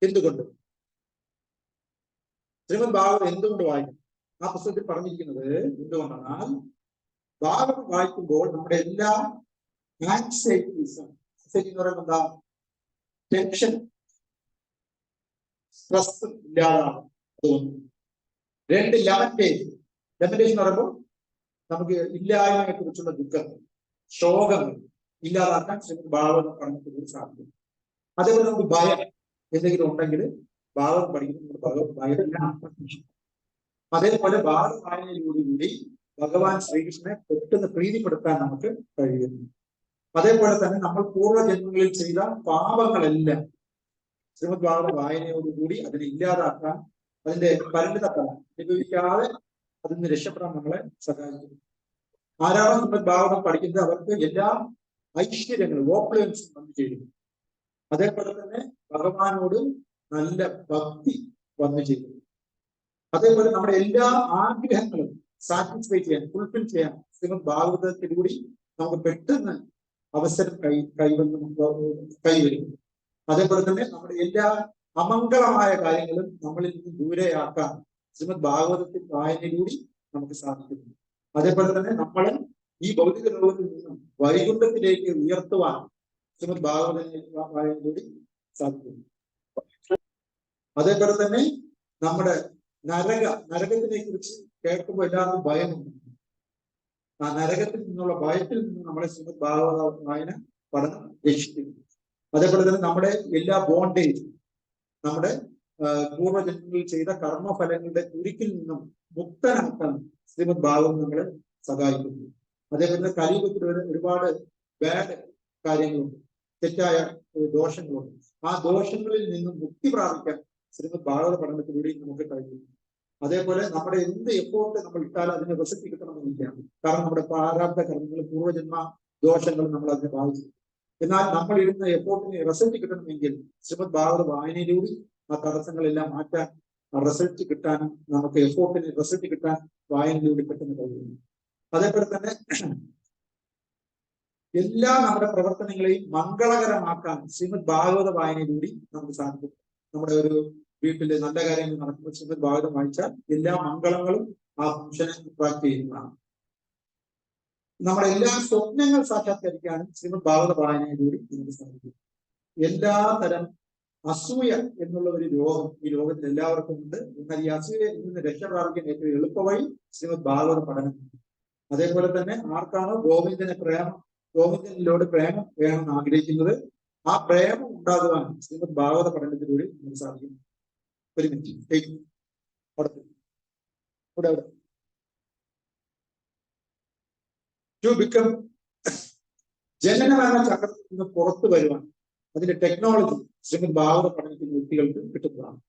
S1: എന്തുകൊണ്ട്? ശ്രീമദ് ഭാഗവതം എന്തുകൊണ്ട് വായിക്കണം? ആ പുസ്തകത്തിൽ പറഞ്ഞിരിക്കുന്നത് എന്തുകൊണ്ടെന്നാൽ ഭാഗവതം വായിക്കുമ്പോൾ നമ്മുടെ എല്ലാ ആൻസൈറ്റീസും, ആൻസൈറ്റി എന്ന് പറയുമ്പോൾ എന്താ, ടെൻഷൻ, സ്ട്രെസ് ഇല്ലാതാകും. അതുകൊണ്ട് 2 ലെമന്റേഷൻ എന്ന് പറയുമ്പോൾ നമുക്ക് ഇല്ലായ്മയെ കുറിച്ചുള്ള ദുഃഖങ്ങൾ, ശോകങ്ങൾ ഇല്ലാതാക്കാൻ ശ്രീമദ് ഭാഗവതം പഠനത്തിലൂടെ സാധിക്കും. അതേപോലെ നമുക്ക് ഭയം എന്തെങ്കിലും ഉണ്ടെങ്കിൽ ഭാഗവതം പഠിക്കുന്നത് ഭയം. അതേപോലെ ഭാഗവത വായനയിലൂടെ ഭഗവാൻ ശ്രീകൃഷ്ണനെ പെട്ടെന്ന് പ്രീതിപ്പെടുത്താൻ നമുക്ക് കഴിയുന്നു. അതേപോലെ തന്നെ നമ്മൾ പൂർവ്വജന്മങ്ങളിൽ ചെയ്ത പാപങ്ങളെല്ലാം ശ്രീമദ് ഭാഗവത വായനയോടുകൂടി അതിനെ ഇല്ലാതാക്കാൻ, അതിന്റെ പരിണിത ഫലം അനുഭവിക്കാതെ അതിൽ നിന്ന് രക്ഷപ്പെടാൻ നമ്മളെ സഹായിക്കുന്നു. ആരാണോ ശ്രീമദ് ഭാഗവതം പഠിക്കുന്നത് അവർക്ക് എല്ലാ ഐശ്വര്യങ്ങളും ഓപ്ലൻസും വന്നു ചേരുന്നു. അതേപോലെ തന്നെ ഭഗവാനോട് നല്ല ഭക്തി വന്നു ചേരുന്നു. അതേപോലെ നമ്മുടെ എല്ലാ ആഗ്രഹങ്ങളും സാറ്റിസ്ഫൈ ചെയ്യാൻ, ഫുൾഫിൽ ചെയ്യാൻ ശ്രീമദ് ഭാഗവതത്തിലൂടെ നമുക്ക് പെട്ടെന്ന് അവസരം കൈവരും. അതേപോലെ തന്നെ നമ്മുടെ എല്ലാ അമംഗളമായ കാര്യങ്ങളും നമ്മളിൽ നിന്ന് ദൂരെയാക്കാൻ ശ്രീമദ് ഭാഗവതത്തിൽ വായനയിലൂടെ നമുക്ക് സാധിക്കുന്നു. അതേപോലെ തന്നെ നമ്മളെ ഈ ഭൗതിക ലോകത്തിൽ നിന്നും വൈകുണ്ഠത്തിലേക്ക് ഉയർത്തുവാൻ ശ്രീമദ് ഭാഗവത വായനയിലൂടെ സാധിക്കുന്നു. അതേപോലെ തന്നെ നമ്മുടെ നരകത്തിനെ കുറിച്ച് കേൾക്കുമ്പോൾ എല്ലാവർക്കും ഭയമുണ്ട്. ആ നരകത്തിൽ നിന്നുള്ള ഭയത്തിൽ നിന്ന് നമ്മളെ ശ്രീമദ് ഭാഗവത വായന പഠനം രക്ഷിക്കുന്നു. അതേപോലെ തന്നെ നമ്മുടെ എല്ലാ ബോണ്ടേജ്, നമ്മുടെ പൂർവ്വജന്മങ്ങളിൽ ചെയ്ത കർമ്മഫലങ്ങളുടെ കുരുക്കിൽ നിന്നും മുക്തനാക്കാൻ ശ്രീമദ് ഭാഗവതം നമ്മളെ സഹായിക്കുന്നു. അതേപോലെ തന്നെ കലിയുഗത്തിൽ ഒരുപാട് ബാഡ് കാര്യങ്ങളുണ്ട്, തെറ്റായ ദോഷങ്ങളുണ്ട്. ആ ദോഷങ്ങളിൽ നിന്നും മുക്തി പ്രാപിക്കാൻ ശ്രീമദ് ഭാഗവത പഠനത്തിലൂടെ നമുക്ക് കഴിയുന്നു. അതേപോലെ നമ്മുടെ എന്ത് എഫോർട്ട് നമ്മൾ ഇട്ടാലും അതിന് റിസൾട്ട് കിട്ടണമെന്നില്ല. കാരണം നമ്മുടെ പ്രാരാബ്ധ കർമ്മങ്ങളും പൂർവ്വജന്മ ദോഷങ്ങളും നമ്മൾ അതിനെ ബാധിച്ചു. എന്നാൽ നമ്മൾ ഇടുന്ന എഫോർട്ടിന് റിസൾട്ട് കിട്ടണമെങ്കിൽ ശ്രീമദ് ഭാഗവത വായനയിലൂടെ ആ തടസ്സങ്ങളെല്ലാം മാറ്റാൻ, റിസൾട്ട് കിട്ടാനും നമുക്ക് എഫോർട്ടിന് റിസൾട്ട് കിട്ടാൻ വായനയിലൂടെ പെട്ടെന്ന് കഴിയുന്നു. അതേപോലെ തന്നെ എല്ലാ നമ്മുടെ പ്രവർത്തനങ്ങളെയും മംഗളകരമാക്കാൻ ശ്രീമദ് ഭാഗവത വായനയിലൂടെ നമുക്ക് സാധിക്കും. നമ്മുടെ ഒരു വീട്ടില് നല്ല കാര്യങ്ങൾ നടക്കുമ്പോൾ ശ്രീമദ് ഭാഗവതം വായിച്ചാൽ എല്ലാ മംഗളങ്ങളും ആ ഫംഗ്ഷനെ അട്രാക്ട് ചെയ്യുന്നതാണ്. നമ്മുടെ എല്ലാ സ്വപ്നങ്ങൾ സാക്ഷാത്കരിക്കാനും ശ്രീമദ് ഭാഗവത വായനയിലൂടെ നമുക്ക് സാധിക്കും. എല്ലാ തരം അസൂയ എന്നുള്ള ഒരു രോഗം ഈ ലോകത്തിൽ എല്ലാവർക്കും ഉണ്ട്. എന്നാൽ ഈ അസൂയയിൽ നിന്ന് രക്ഷ പ്രാപിക്കാൻ ഏറ്റവും എളുപ്പവഴി ശ്രീമദ് ഭാഗവത പഠനം. അതേപോലെ തന്നെ ആർക്കാണോ ഗോവിന്ദനിലോട് പ്രേമം വേണമെന്ന് ആഗ്രഹിക്കുന്നത്, ആ പ്രേമം ഉണ്ടാകുവാൻ ശ്രീമദ് ഭാഗവത പഠനത്തിലൂടെ നമുക്ക് സാധിക്കും. ഒരു മിനിറ്റ് അവിടെ ടു ബിക്കം ജനനമരണ ചക്രത്തിൽ നിന്ന് പുറത്തു വരുവാൻ അതിന്റെ ടെക്നോളജി ശ്രീമദ് ഭാഗവത പഠനത്തിന് വ്യക്തികൾക്ക് കിട്ടുന്നതാണ്.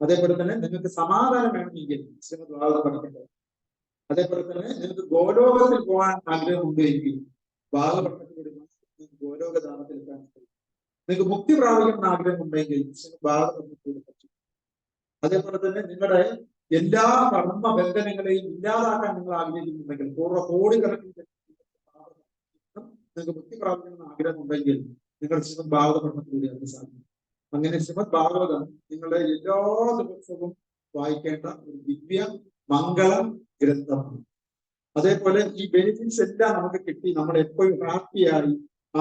S1: അതേപോലെ തന്നെ നിങ്ങൾക്ക് സമാധാനം വേണമെങ്കിൽ ശ്രീമദ് ഭാഗവത പഠനത്തിൻ്റെ, അതേപോലെ തന്നെ നിങ്ങൾക്ക് ഗോലോകത്തിൽ പോകാൻ ആഗ്രഹമുണ്ട് എങ്കിൽ ഭാഗപഠനത്തിലൂടെ നിങ്ങൾക്ക് ഓരോ ഗതാഗതത്തിലെത്താൻ കഴിയും. നിങ്ങൾക്ക് മുക്തി പ്രാപിക്കണം ആഗ്രഹം ഉണ്ടെങ്കിൽ ഭാഗപഠനത്തിലൂടെ പറ്റും. അതേപോലെ തന്നെ നിങ്ങളുടെ എല്ലാ കർമ്മ ബന്ധനങ്ങളെയും ഇല്ലാതാക്കാൻ നിങ്ങൾ ആഗ്രഹിക്കുന്നുണ്ടെങ്കിൽ കോടിക്കണക്കിന് നിങ്ങൾക്ക് മുക്തി പ്രാപിക്കണം ആഗ്രഹം ഉണ്ടെങ്കിൽ നിങ്ങൾ ശ്രീമദ് ഭാഗവത പഠനത്തിലൂടെ അതിന് സാധിക്കും. അങ്ങനെ ശ്രീമദ് ഭാഗവതം നിങ്ങളുടെ എല്ലാ ദിവസവും വായിക്കേണ്ട ഒരു ദിവ്യ മംഗളം ഗ്രന്ഥമാണ്. അതേപോലെ ഈ ബെനിഫിറ്റ്സ് എല്ലാം നമുക്ക് കിട്ടി നമ്മൾ എപ്പോഴും ഹാപ്പിയായി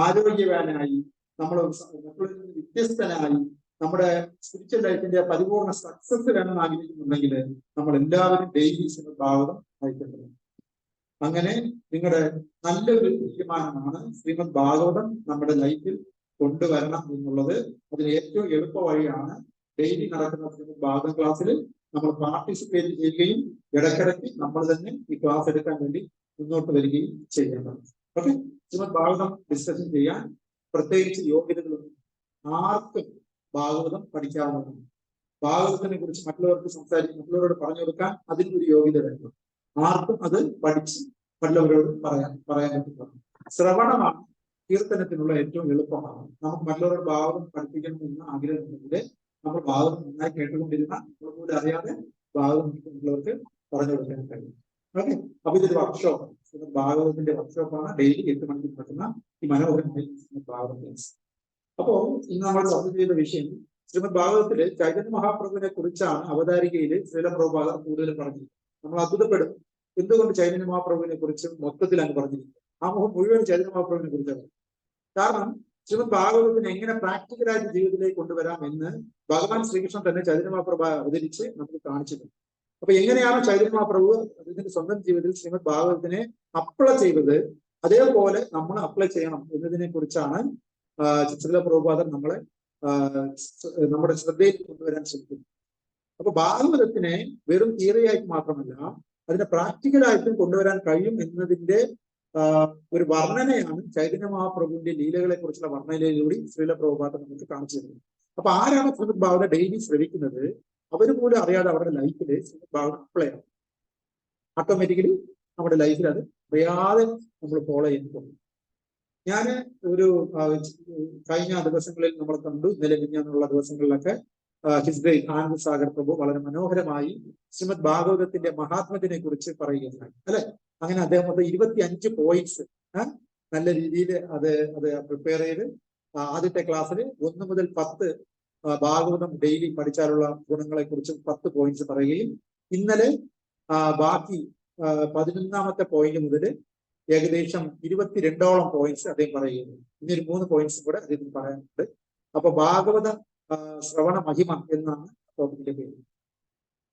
S1: ആരോഗ്യവാനായി നമ്മൾ മറ്റുള്ളവരിൽ നിന്ന് വ്യത്യസ്തനായി നമ്മുടെ സ്പിരിച്വൽ ലൈഫിന്റെ പരിപൂർണ്ണ സക്സസ് വേണമെന്ന് ആഗ്രഹിക്കുന്നുണ്ടെങ്കിൽ നമ്മൾ എല്ലാവരും ഡെയിലി ശ്രീമദ് ഭാഗവതം വായിക്കേണ്ടത്. അങ്ങനെ നിങ്ങളുടെ നല്ലൊരു തീരുമാനമാണ് ശ്രീമദ് ഭാഗവതം നമ്മുടെ ലൈഫിൽ കൊണ്ടുവരണം എന്നുള്ളത്. അതിന് ഏറ്റവും എളുപ്പ വഴിയാണ് ഡെയിലി നടക്കുന്ന ശ്രീമദ് ഭാഗവതം ക്ലാസ്സിൽ നമ്മൾ പാർട്ടിസിപ്പേറ്റ് ചെയ്യുകയും ഇടയ്ക്കിടയ്ക്ക് നമ്മൾ തന്നെ ഈ ക്ലാസ് എടുക്കാൻ വേണ്ടി മുന്നോട്ട് വരികയും ചെയ്യേണ്ടത്. ഓക്കെ, ശ്രീമദ് ഭാഗവതം ഡിസ്കഷൻ ചെയ്യാൻ പ്രത്യേകിച്ച് യോഗ്യതകളൊന്നും ആർക്കും ഭാഗവതം പഠിക്കാവുന്നതാണ്. ഭാഗവതത്തിനെ കുറിച്ച് മറ്റുള്ളവരോട് പറഞ്ഞു കൊടുക്കാൻ അതിനൊരു യോഗ്യത വേണം. ആർക്കും അത് പഠിച്ച് മറ്റുള്ളവരോട് പറയാൻ പറ്റുന്നതാണ്. ശ്രവണമാണ് കീർത്തനത്തിനുള്ള ഏറ്റവും എളുപ്പമാണ്. നമുക്ക് മറ്റുള്ളവരോട് ഭാഗവതം പഠിപ്പിക്കണമെന്ന് ആഗ്രഹമുണ്ടെങ്കിൽ നമ്മൾ ഭാഗവതം നന്നായി കേട്ടുകൊണ്ടിരുന്ന നമ്മൾ പോലും അറിയാതെ ഭാഗവതം മറ്റുള്ളവർക്ക് പറഞ്ഞു കൊടുക്കാൻ കഴിയും. ഓക്കെ, അപ്പൊ ഇതൊരു വർക്ക്ഷോപ്പാണ്. ഭാഗവതത്തിന്റെ വർക്ക്ഷോപ്പാണ്. ഡെയിലി 8 മണിക്ക് നടക്കുന്ന ഈ മനോഹരമായ ഭാഗവത ക്ലാസ്. അപ്പോ ഇന്ന് നമ്മൾ ചർച്ച ചെയ്ത വിഷയം ശ്രീമദ് ഭാഗവതത്തില് ചൈതന്യ മഹാപ്രഭുവിനെ കുറിച്ചാണ് അവതാരികയിൽ ശ്രീല പ്രഭുപാദർ കൂടുതൽ പറഞ്ഞത്. നമ്മൾ അത്ഭുതപ്പെടും എന്തുകൊണ്ട് ചൈതന്യ മഹാപ്രഭുവിനെ കുറിച്ച് മൊത്തത്തിൽ അങ്ങ് പറഞ്ഞിരിക്കുന്നത്. ആ മുഖം മുഴുവൻ ചൈതന്യ മഹാപ്രഭുവിനെ കുറിച്ചാണ്. കാരണം ശ്രീമദ് ഭാഗവതത്തിന് എങ്ങനെ പ്രാക്ടിക്കലായിട്ട് ജീവിതത്തിലേക്ക് കൊണ്ടുവരാം എന്ന് ഭഗവാൻ ശ്രീകൃഷ്ണൻ തന്നെ ചൈതന്യ മഹാപ്രഭു അവതരിച്ച് നമുക്ക് കാണിച്ചിട്ടുണ്ട്. അപ്പൊ എങ്ങനെയാണ് ചൈതന്യ മഹാപ്രഭു അദ്ദേഹത്തിന്റെ സ്വന്തം ജീവിതത്തിൽ ശ്രീമദ് ഭാഗവതത്തിനെ അപ്ലൈ ചെയ്തത്, അതേപോലെ നമ്മൾ അപ്ലൈ ചെയ്യണം എന്നതിനെ കുറിച്ചാണ് ശ്രീല പ്രഭുപാദർ നമ്മളെ നമ്മുടെ ശ്രദ്ധയിൽ കൊണ്ടുവരാൻ ശ്രമിക്കുന്നു. അപ്പൊ ഭാഗവതത്തിനെ വെറും തിയറിയായിട്ട് മാത്രമല്ല അതിനെ പ്രാക്ടിക്കലായിട്ടും കൊണ്ടുവരാൻ കഴിയും എന്നതിന്റെ ഒരു വർണ്ണനയാണ് ചൈതന്യ മഹാപ്രഭുവിന്റെ ലീലകളെ കുറിച്ചുള്ള വർണ്ണനയിലൂടെ ശ്രീല പ്രഭുപാദർ നമുക്ക് കാണിച്ചു തരുന്നത്. അപ്പൊ ആരാണ് ശ്രീമദ് ഭാഗവതം ഡെയിലി ശ്രമിക്കുന്നത് അവർ പോലും അറിയാതെ അവരുടെ ലൈഫിൽ ശ്രീമദ് ഭാഗവതം അപ്ലൈ ആവും. ഓട്ടോമാറ്റിക്കലി നമ്മുടെ ലൈഫിൽ അത് അറിയാതെ നമ്മൾ ഫോളോ ചെയ്യുന്നു. ഞാൻ ഒരു കഴിഞ്ഞ ദിവസങ്ങളിൽ നമ്മൾ കണ്ടു, ഇന്നലെ മിഞ്ഞാന്നുള്ള ദിവസങ്ങളിലൊക്കെ ഹിസ് ഗ്രേറ്റ് ആനന്ദ് സാഗർ പ്രഭു വളരെ മനോഹരമായി ശ്രീമദ് ഭാഗവതത്തിന്റെ മഹാത്മ്യത്തിനെ കുറിച്ച് പറയുകയുണ്ടായി അല്ലെ. അങ്ങനെ അദ്ദേഹം 25 പോയിന്റ്സ് നല്ല രീതിയിൽ അത് പ്രിപ്പയർ ചെയ്ത് ആദ്യത്തെ ക്ലാസ്സിൽ 1 മുതൽ 10 ഭാഗവതം ഡെയിലി പഠിച്ചാലുള്ള ഗുണങ്ങളെ കുറിച്ച് 10 പോയിന്റ്സ് പറയുകയും ഇന്നലെ ബാക്കി 11ാമത്തെ പോയിന്റ് മുതൽ ഏകദേശം 22ഓളം പോയിന്റ്സ് അദ്ദേഹം പറയുന്നു. ഇനി 3 പോയിന്റ്സും കൂടെ അദ്ദേഹം പറയാനുണ്ട്. അപ്പൊ ഭാഗവത ശ്രവണ മഹിമ എന്നാണ് ടോപ്പിക്കിന്റെ പേര്.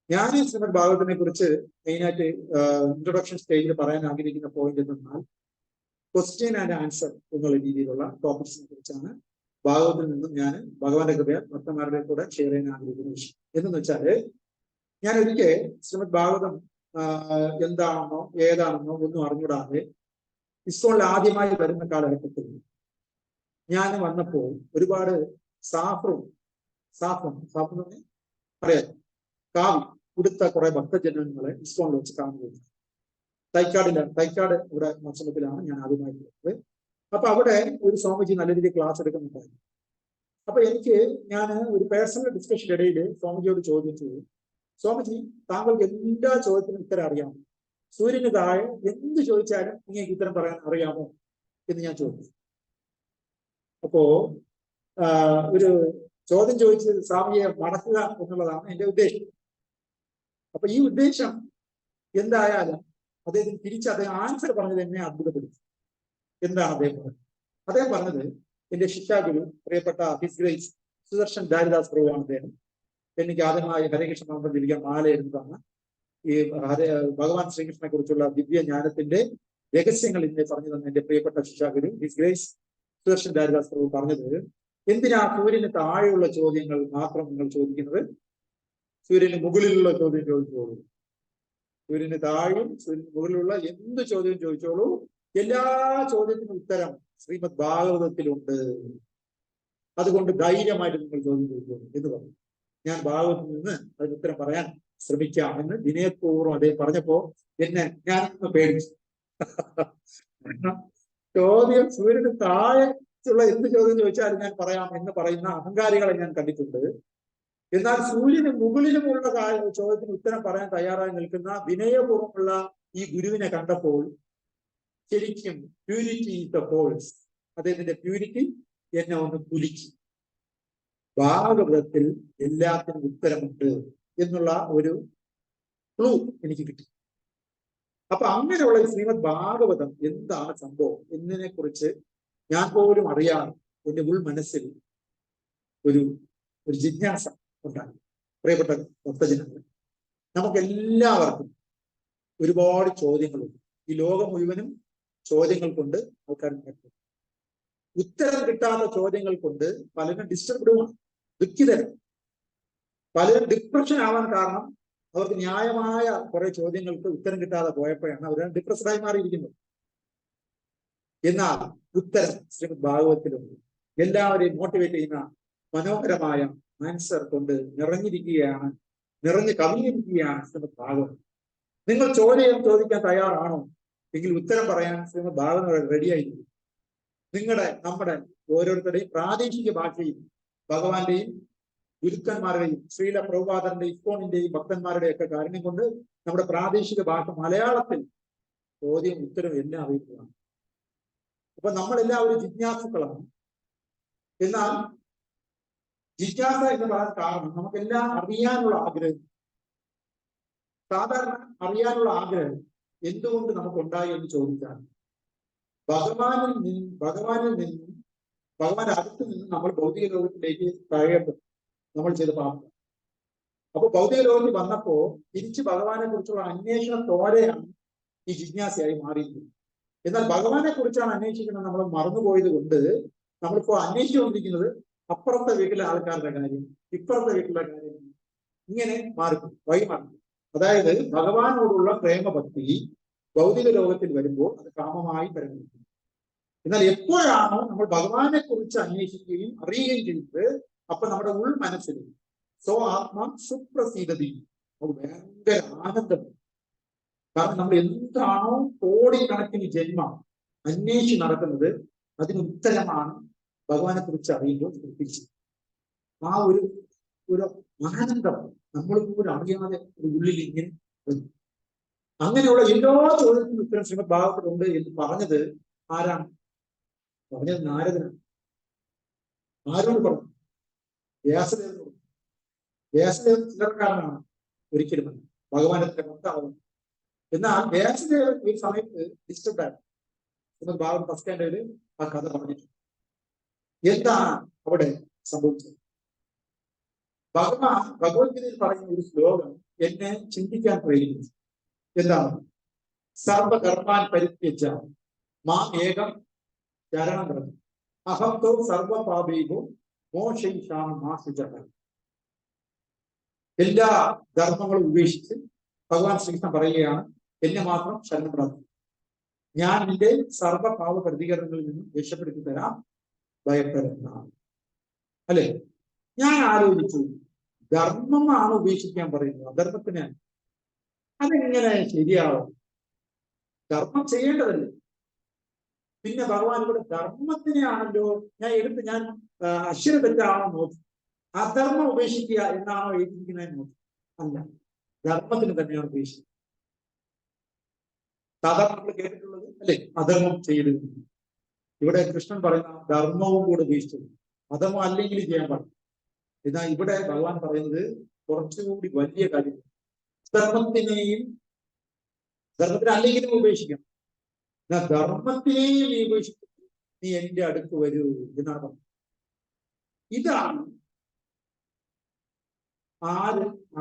S1: ഞാൻ ശ്രീമദ് ഭാഗവതത്തിനെ കുറിച്ച് മെയിനായിട്ട് ഇൻട്രൊഡക്ഷൻ സ്റ്റേജിൽ പറയാൻ ആഗ്രഹിക്കുന്ന പോയിന്റ് എന്നാൽ ക്വസ്റ്റ്യൻ ആൻഡ് ആൻസർ എന്നുള്ള രീതിയിലുള്ള ടോപ്പിക്സിനെ കുറിച്ചാണ് ഭാഗവതത്തിൽ നിന്നും ഞാൻ ഭഗവാന്റെ കൃപയാൽ ഭക്തന്മാരുടെ കൂടെ ഷെയർ ചെയ്യാൻ ആഗ്രഹിക്കുന്ന വിഷയം. എന്തെന്ന് വെച്ചാല് ഞാൻ ഒരിക്കൽ ശ്രീമദ് ഭാഗവതം എന്താണെന്നോ ഏതാണെന്നോ ഒന്നും അറിഞ്ഞൂടാതെ ഇസ്കോണിൽ ആദ്യമായി വരുന്ന കാലഘട്ടത്തിൽ ഞാൻ വന്നപ്പോൾ ഒരുപാട് സാഫ്രം അറിയാം കാവി ഉടുത്ത കുറെ ഭക്തജനങ്ങളെ ഇസ്കോണിൽ വെച്ച് കാണുകയും തൈക്കാട് ഇവിടെ മത്സരത്തിലാണ് ഞാൻ ആദ്യമായി പോയത്. അപ്പൊ അവിടെ ഒരു സ്വാമിജി നല്ല രീതിയിൽ ക്ലാസ് എടുക്കുന്നുണ്ടായിരുന്നു. അപ്പൊ ഞാൻ ഒരു പേഴ്സണൽ ഡിസ്കഷന്റെ ഇടയിൽ സ്വാമിജിയോട് ചോദിച്ചു, സ്വാമിജി താങ്കൾക്ക് എല്ലാ ചോദ്യത്തിനും ഉത്തരം അറിയാമോ? സൂര്യന് താഴെ എന്ത് ചോദിച്ചാലും നിങ്ങൾക്ക് ഉത്തരം പറയാൻ അറിയാമോ എന്ന് ഞാൻ ചോദിച്ചു. അപ്പോ ഒരു ചോദ്യം ചോദിച്ചത് സ്വാമിയെ മടക്കുക എന്നുള്ളതാണ് എന്റെ ഉദ്ദേശം. അപ്പൊ ഈ ഉദ്ദേശം എന്തായാലും അദ്ദേഹത്തിന് തിരിച്ച് അദ്ദേഹം ആൻസർ പറഞ്ഞത് എന്നെ അത്ഭുതപ്പെടുത്തി. എന്താണ് അദ്ദേഹം പറഞ്ഞത്? അദ്ദേഹം പറഞ്ഞത് എന്റെ ശിക്ഷാഗുരു പ്രിയപ്പെട്ട ഹിസ് ഗ്രേറ്റ് സുദർശൻ ദാരിദാസ് പ്രഭുവാണ് അദ്ദേഹം. എനിക്ക് ആദ്യമായി ഹരകൃഷ്ണ മന്ത്രം ജപിക്കാൻ മാല ഇരുന്നതാണ്. ഈ ഭഗവാൻ ശ്രീകൃഷ്ണനെ കുറിച്ചുള്ള ദിവ്യ ജ്ഞാനത്തിന്റെ രഹസ്യങ്ങൾ ഇന്ന് പറഞ്ഞു തന്നെ എന്റെ പ്രിയപ്പെട്ട ശിക്ഷാഗുരു ഹിസ് ഗ്രേറ്റ് സുദർശൻ ദാരിദാസ് പ്രഭു പറഞ്ഞത്, എന്തിനാ സൂര്യന് താഴെയുള്ള ചോദ്യങ്ങൾ മാത്രം നിങ്ങൾ ചോദിക്കുന്നത്? സൂര്യന് മുകളിലുള്ള ചോദ്യം ചോദിച്ചോളൂ. സൂര്യന് താഴെയും സൂര്യന് മുകളിലുള്ള എന്ത് ചോദ്യം ചോദിച്ചോളൂ. എല്ലാ ചോദ്യത്തിനും ഉത്തരം ശ്രീമദ് ഭാഗവതത്തിലുണ്ട്. അതുകൊണ്ട് ധൈര്യമായിട്ട് നിങ്ങൾ ചോദ്യം ചോദിച്ചോളൂ എന്ന് പറഞ്ഞു. ഞാൻ ഭാഗവതത്തിൽ നിന്ന് അതിന് ഉത്തരം പറയാൻ ശ്രമിക്കാം എന്ന് വിനയപൂർവ്വം അദ്ദേഹം പറഞ്ഞപ്പോ ഞാനൊന്ന് പേടിച്ചു. ചോദ്യം സൂര്യന് താഴെയുള്ള എന്ത് ചോദ്യം ചോദിച്ചാലും ഞാൻ പറയാം എന്ന് പറയുന്ന അഹങ്കാരികളെ ഞാൻ കണ്ടിട്ടുണ്ട്. എന്നാൽ സൂര്യന് മുകളിലുമുള്ള ചോദ്യത്തിന് ഉത്തരം പറയാൻ തയ്യാറായി നിൽക്കുന്ന വിനയപൂർവ്വമുള്ള ഈ ഗുരുവിനെ കണ്ടപ്പോൾ ശരിക്കും പ്യൂരിറ്റി ഈസ് ദ ഫോഴ്സ്, അദ്ദേഹത്തിന്റെ പ്യൂരിറ്റി എന്നെ ഒന്ന് കുലുക്കി. ഭാഗവതത്തിൽ എല്ലാത്തിനും ഉത്തരമുണ്ട് എന്നുള്ള ഒരു ക്ലൂ എനിക്ക് കിട്ടി. അപ്പൊ അങ്ങനെയുള്ള ഈ ശ്രീമദ് ഭാഗവതം എന്താണ് സംഭവം എന്നതിനെ കുറിച്ച് ഞാൻ പോലും അറിയാതെ എന്റെ ഉൾ മനസ്സിൽ ഒരു ജിജ്ഞാസ ഉണ്ടായി. പ്രിയപ്പെട്ട ഭക്തജനങ്ങൾ, നമുക്കെല്ലാവർക്കും ഒരുപാട് ചോദ്യങ്ങളുണ്ട്. ഈ ലോകം മുഴുവനും ചോദ്യങ്ങൾ കൊണ്ട് ആൾക്കാർ നടക്കും. ഉത്തരം കിട്ടാത്ത ചോദ്യങ്ങൾ കൊണ്ട് പലരും ഡിസ്റ്റർബ്ഡുമാണ്, ദുഃഖിതരാണ്. പലരും ഡിപ്രഷൻ ആവാൻ കാരണം അവർക്ക് ന്യായമായ കുറെ ചോദ്യങ്ങൾക്ക് ഉത്തരം കിട്ടാതെ പോയപ്പോഴാണ് അവർ ഡിപ്രസ്ഡായി മാറിയിരിക്കുന്നത്. എന്നാൽ ഉത്തരം ശ്രീമദ് ഭാഗവതത്തിലുണ്ട്. എല്ലാവരെയും മോട്ടിവേറ്റ് ചെയ്യുന്ന മനോഹരമായ ആൻസർ കൊണ്ട് നിറഞ്ഞു കവിഞ്ഞിരിക്കുകയാണ് ശ്രീമദ് ഭാഗവതം. നിങ്ങൾ ചോദിക്കാൻ തയ്യാറാണോ എങ്കിൽ ഉത്തരം പറയാൻ ശ്രീമദ് ഭാഗവതം റെഡിയായിരിക്കും. നമ്മുടെ ഓരോരുത്തരുടെയും പ്രാദേശിക ഭാഷയിൽ ഭഗവാന്റെയും ഗുരുക്കന്മാരുടെയും ശ്രീല പ്രഭുപാദന്റെയും ഇസ്കോണിന്റെയും ഭക്തന്മാരുടെയും ഒക്കെ കാര്യം കൊണ്ട് നമ്മുടെ പ്രാദേശിക ഭാഷ മലയാളത്തിൽ ചോദ്യം ഉത്തരം എല്ലാം അറിയിക്കുകയാണ്. അപ്പൊ നമ്മളെല്ലാവരും ജിജ്ഞാസുക്കളാണ്. എന്നാൽ ജിജ്ഞാസ എന്ന് പറയാൻ കാരണം നമുക്കെല്ലാം അറിയാനുള്ള ആഗ്രഹം. സാധാരണ അറിയാനുള്ള ആഗ്രഹം എന്തുകൊണ്ട് നമുക്കുണ്ടായി എന്ന് ചോദിച്ചാൽ ഭഗവാനിൽ നിന്നും ഭഗവാന്റെ അടുത്ത് നിന്നും നമ്മൾ ഭൗതിക ലോകത്തിലേക്ക് കഴിയുമ്പോൾ നമ്മൾ ചെയ്ത പാപം. അപ്പൊ ഭൗതിക ലോകത്തിൽ വന്നപ്പോ തിരിച്ച് ഭഗവാനെ കുറിച്ചുള്ള അന്വേഷണത്തോടെയാണ് ഈ ജിജ്ഞാസയായി മാറിയിരിക്കുന്നത്. എന്നാൽ ഭഗവാനെ കുറിച്ചാണ് അന്വേഷിക്കുന്നത് നമ്മൾ മറന്നുപോയത് കൊണ്ട് നമ്മളിപ്പോ അന്വേഷിച്ചുകൊണ്ടിരിക്കുന്നത് അപ്പുറത്തെ വീട്ടിലെ ആൾക്കാരുടെ കാര്യം, ഇപ്പുറത്തെ വീട്ടിലെ കാര്യം, ഇങ്ങനെ വഴിമാറും. അതായത് ഭഗവാനോടുള്ള പ്രേമഭക്തി ഭൗതിക ലോകത്തിൽ വരുമ്പോൾ അത് കാമമായി പരിണമിക്കും. എന്നാൽ എപ്പോഴാണോ നമ്മൾ ഭഗവാനെ കുറിച്ച് അന്വേഷിക്കുകയും അറിയുകയും ചെയ്യുന്നത്, അപ്പൊ നമ്മുടെ ഉൾ മനസ്സിൽ ആത്മ സുപ്രസീതതി, ഭയങ്കര ആനന്ദം. കാരണം നമ്മൾ എന്താണോ കോടിക്കണക്കിന് ജന്മം അന്വേഷിച്ച് നടക്കുന്നത് അതിന് ഉത്തരമാണ് ഭഗവാനെ കുറിച്ച് അറിയുമ്പോൾ ശ്രദ്ധിച്ചത്. ആ ഒരു ആനന്ദം നമ്മൾ പോലും അറിയാതെ ഒരു ഉള്ളിൽ ഇങ്ങനെ വരും. അങ്ങനെയുള്ള എല്ലാ ചോദ്യത്തിനും ഉത്തരം ശ്രീമദ് ഭാഗവതത്തിലുണ്ട് എന്ന് പറഞ്ഞത് ആരാണ്? പറഞ്ഞത് നാരദനാണ്. ആരോട് പറഞ്ഞു? വ്യാസദേവനോട്. വ്യാസദേവൻ ചിലർക്കാരനാണ്, ഒരിക്കലും ഭഗവാന്റെ ഭക്താവും. എന്നാൽ വ്യാസദേവൻ ഈ സമയത്ത് ഡിസ്റ്റർബാണ്. ശ്രീമദ് ഭാഗവതം ഫസ്റ്റ് സ്റ്റാൻഡേർഡിൽ ആ കഥ പറഞ്ഞിട്ടുണ്ട്. എന്താണ് അവിടെ സംഭവിച്ചത്? ഭഗവത്ഗീതയിൽ പറയുന്ന ഒരു ശ്ലോകം എന്നെ ചിന്തിക്കാൻ പ്രേരിപ്പിച്ചു. എന്താണ്? സർവകർമാൻ പരിത്യജ മാം ഏകം ശരണം പറഞ്ഞു അഹം തോ സർവപാപേഭോ മോക്ഷയിഷാം മാ ശുചഃ. എല്ലാ ധർമ്മങ്ങളും ഉപേക്ഷിച്ച് ഭഗവാൻ ശ്രീകൃഷ്ണൻ പറയുകയാണ്, എന്നെ മാത്രം ശരണം പ്രാപിക്കും, ഞാൻ നിന്റെ സർവപാപ പ്രതികരണങ്ങളിൽ നിന്നും രക്ഷപ്പെടുത്തി തരാം, ഭയപ്പെടേണ്ട. അല്ലെ? ഞാൻ ആലോചിച്ചു, ധർമ്മമാണ് ഉപേക്ഷിക്കാൻ പറയുന്നത്, അധർമ്മത്തിന് അതെങ്ങനെ ശരിയാവും? ധർമ്മം ചെയ്യേണ്ടതല്ലേ? പിന്നെ ഭഗവാൻ ഇവിടെ ധർമ്മത്തിനെയാണല്ലോ ഞാൻ അശ്വര തെറ്റാണോ നോക്കി, അധർമ്മം ഉപേക്ഷിക്കുക എന്നാണോ എഴുതിയിരിക്കുന്നതെന്ന് നോക്കി. അല്ല, ധർമ്മത്തിന് തന്നെയാണ് ഉപേക്ഷിക്കുന്നത്. സാധാരണ നമ്മൾ കേട്ടിട്ടുള്ളത് അല്ലെ, അധർമ്മം ചെയ്യരുത്. ഇവിടെ കൃഷ്ണൻ പറയുന്ന ധർമ്മവും കൂടെ ഉപേക്ഷിച്ചത്, അധർമ്മം അല്ലെങ്കിൽ ചെയ്യാൻ പാടില്ല. എന്നാൽ ഇവിടെ ഭഗവാൻ പറയുന്നത് കുറച്ചുകൂടി വലിയ കാര്യം, ധർമ്മത്തിനെ അല്ലെങ്കിലും ഉപേക്ഷിക്കണം. എന്നാൽ ധർമ്മത്തിനെയും നീ ഉപേക്ഷിച്ചു, നീ എന്റെ അടുത്ത് വരൂ എന്നാണ് പറഞ്ഞത്. ഇതാണ്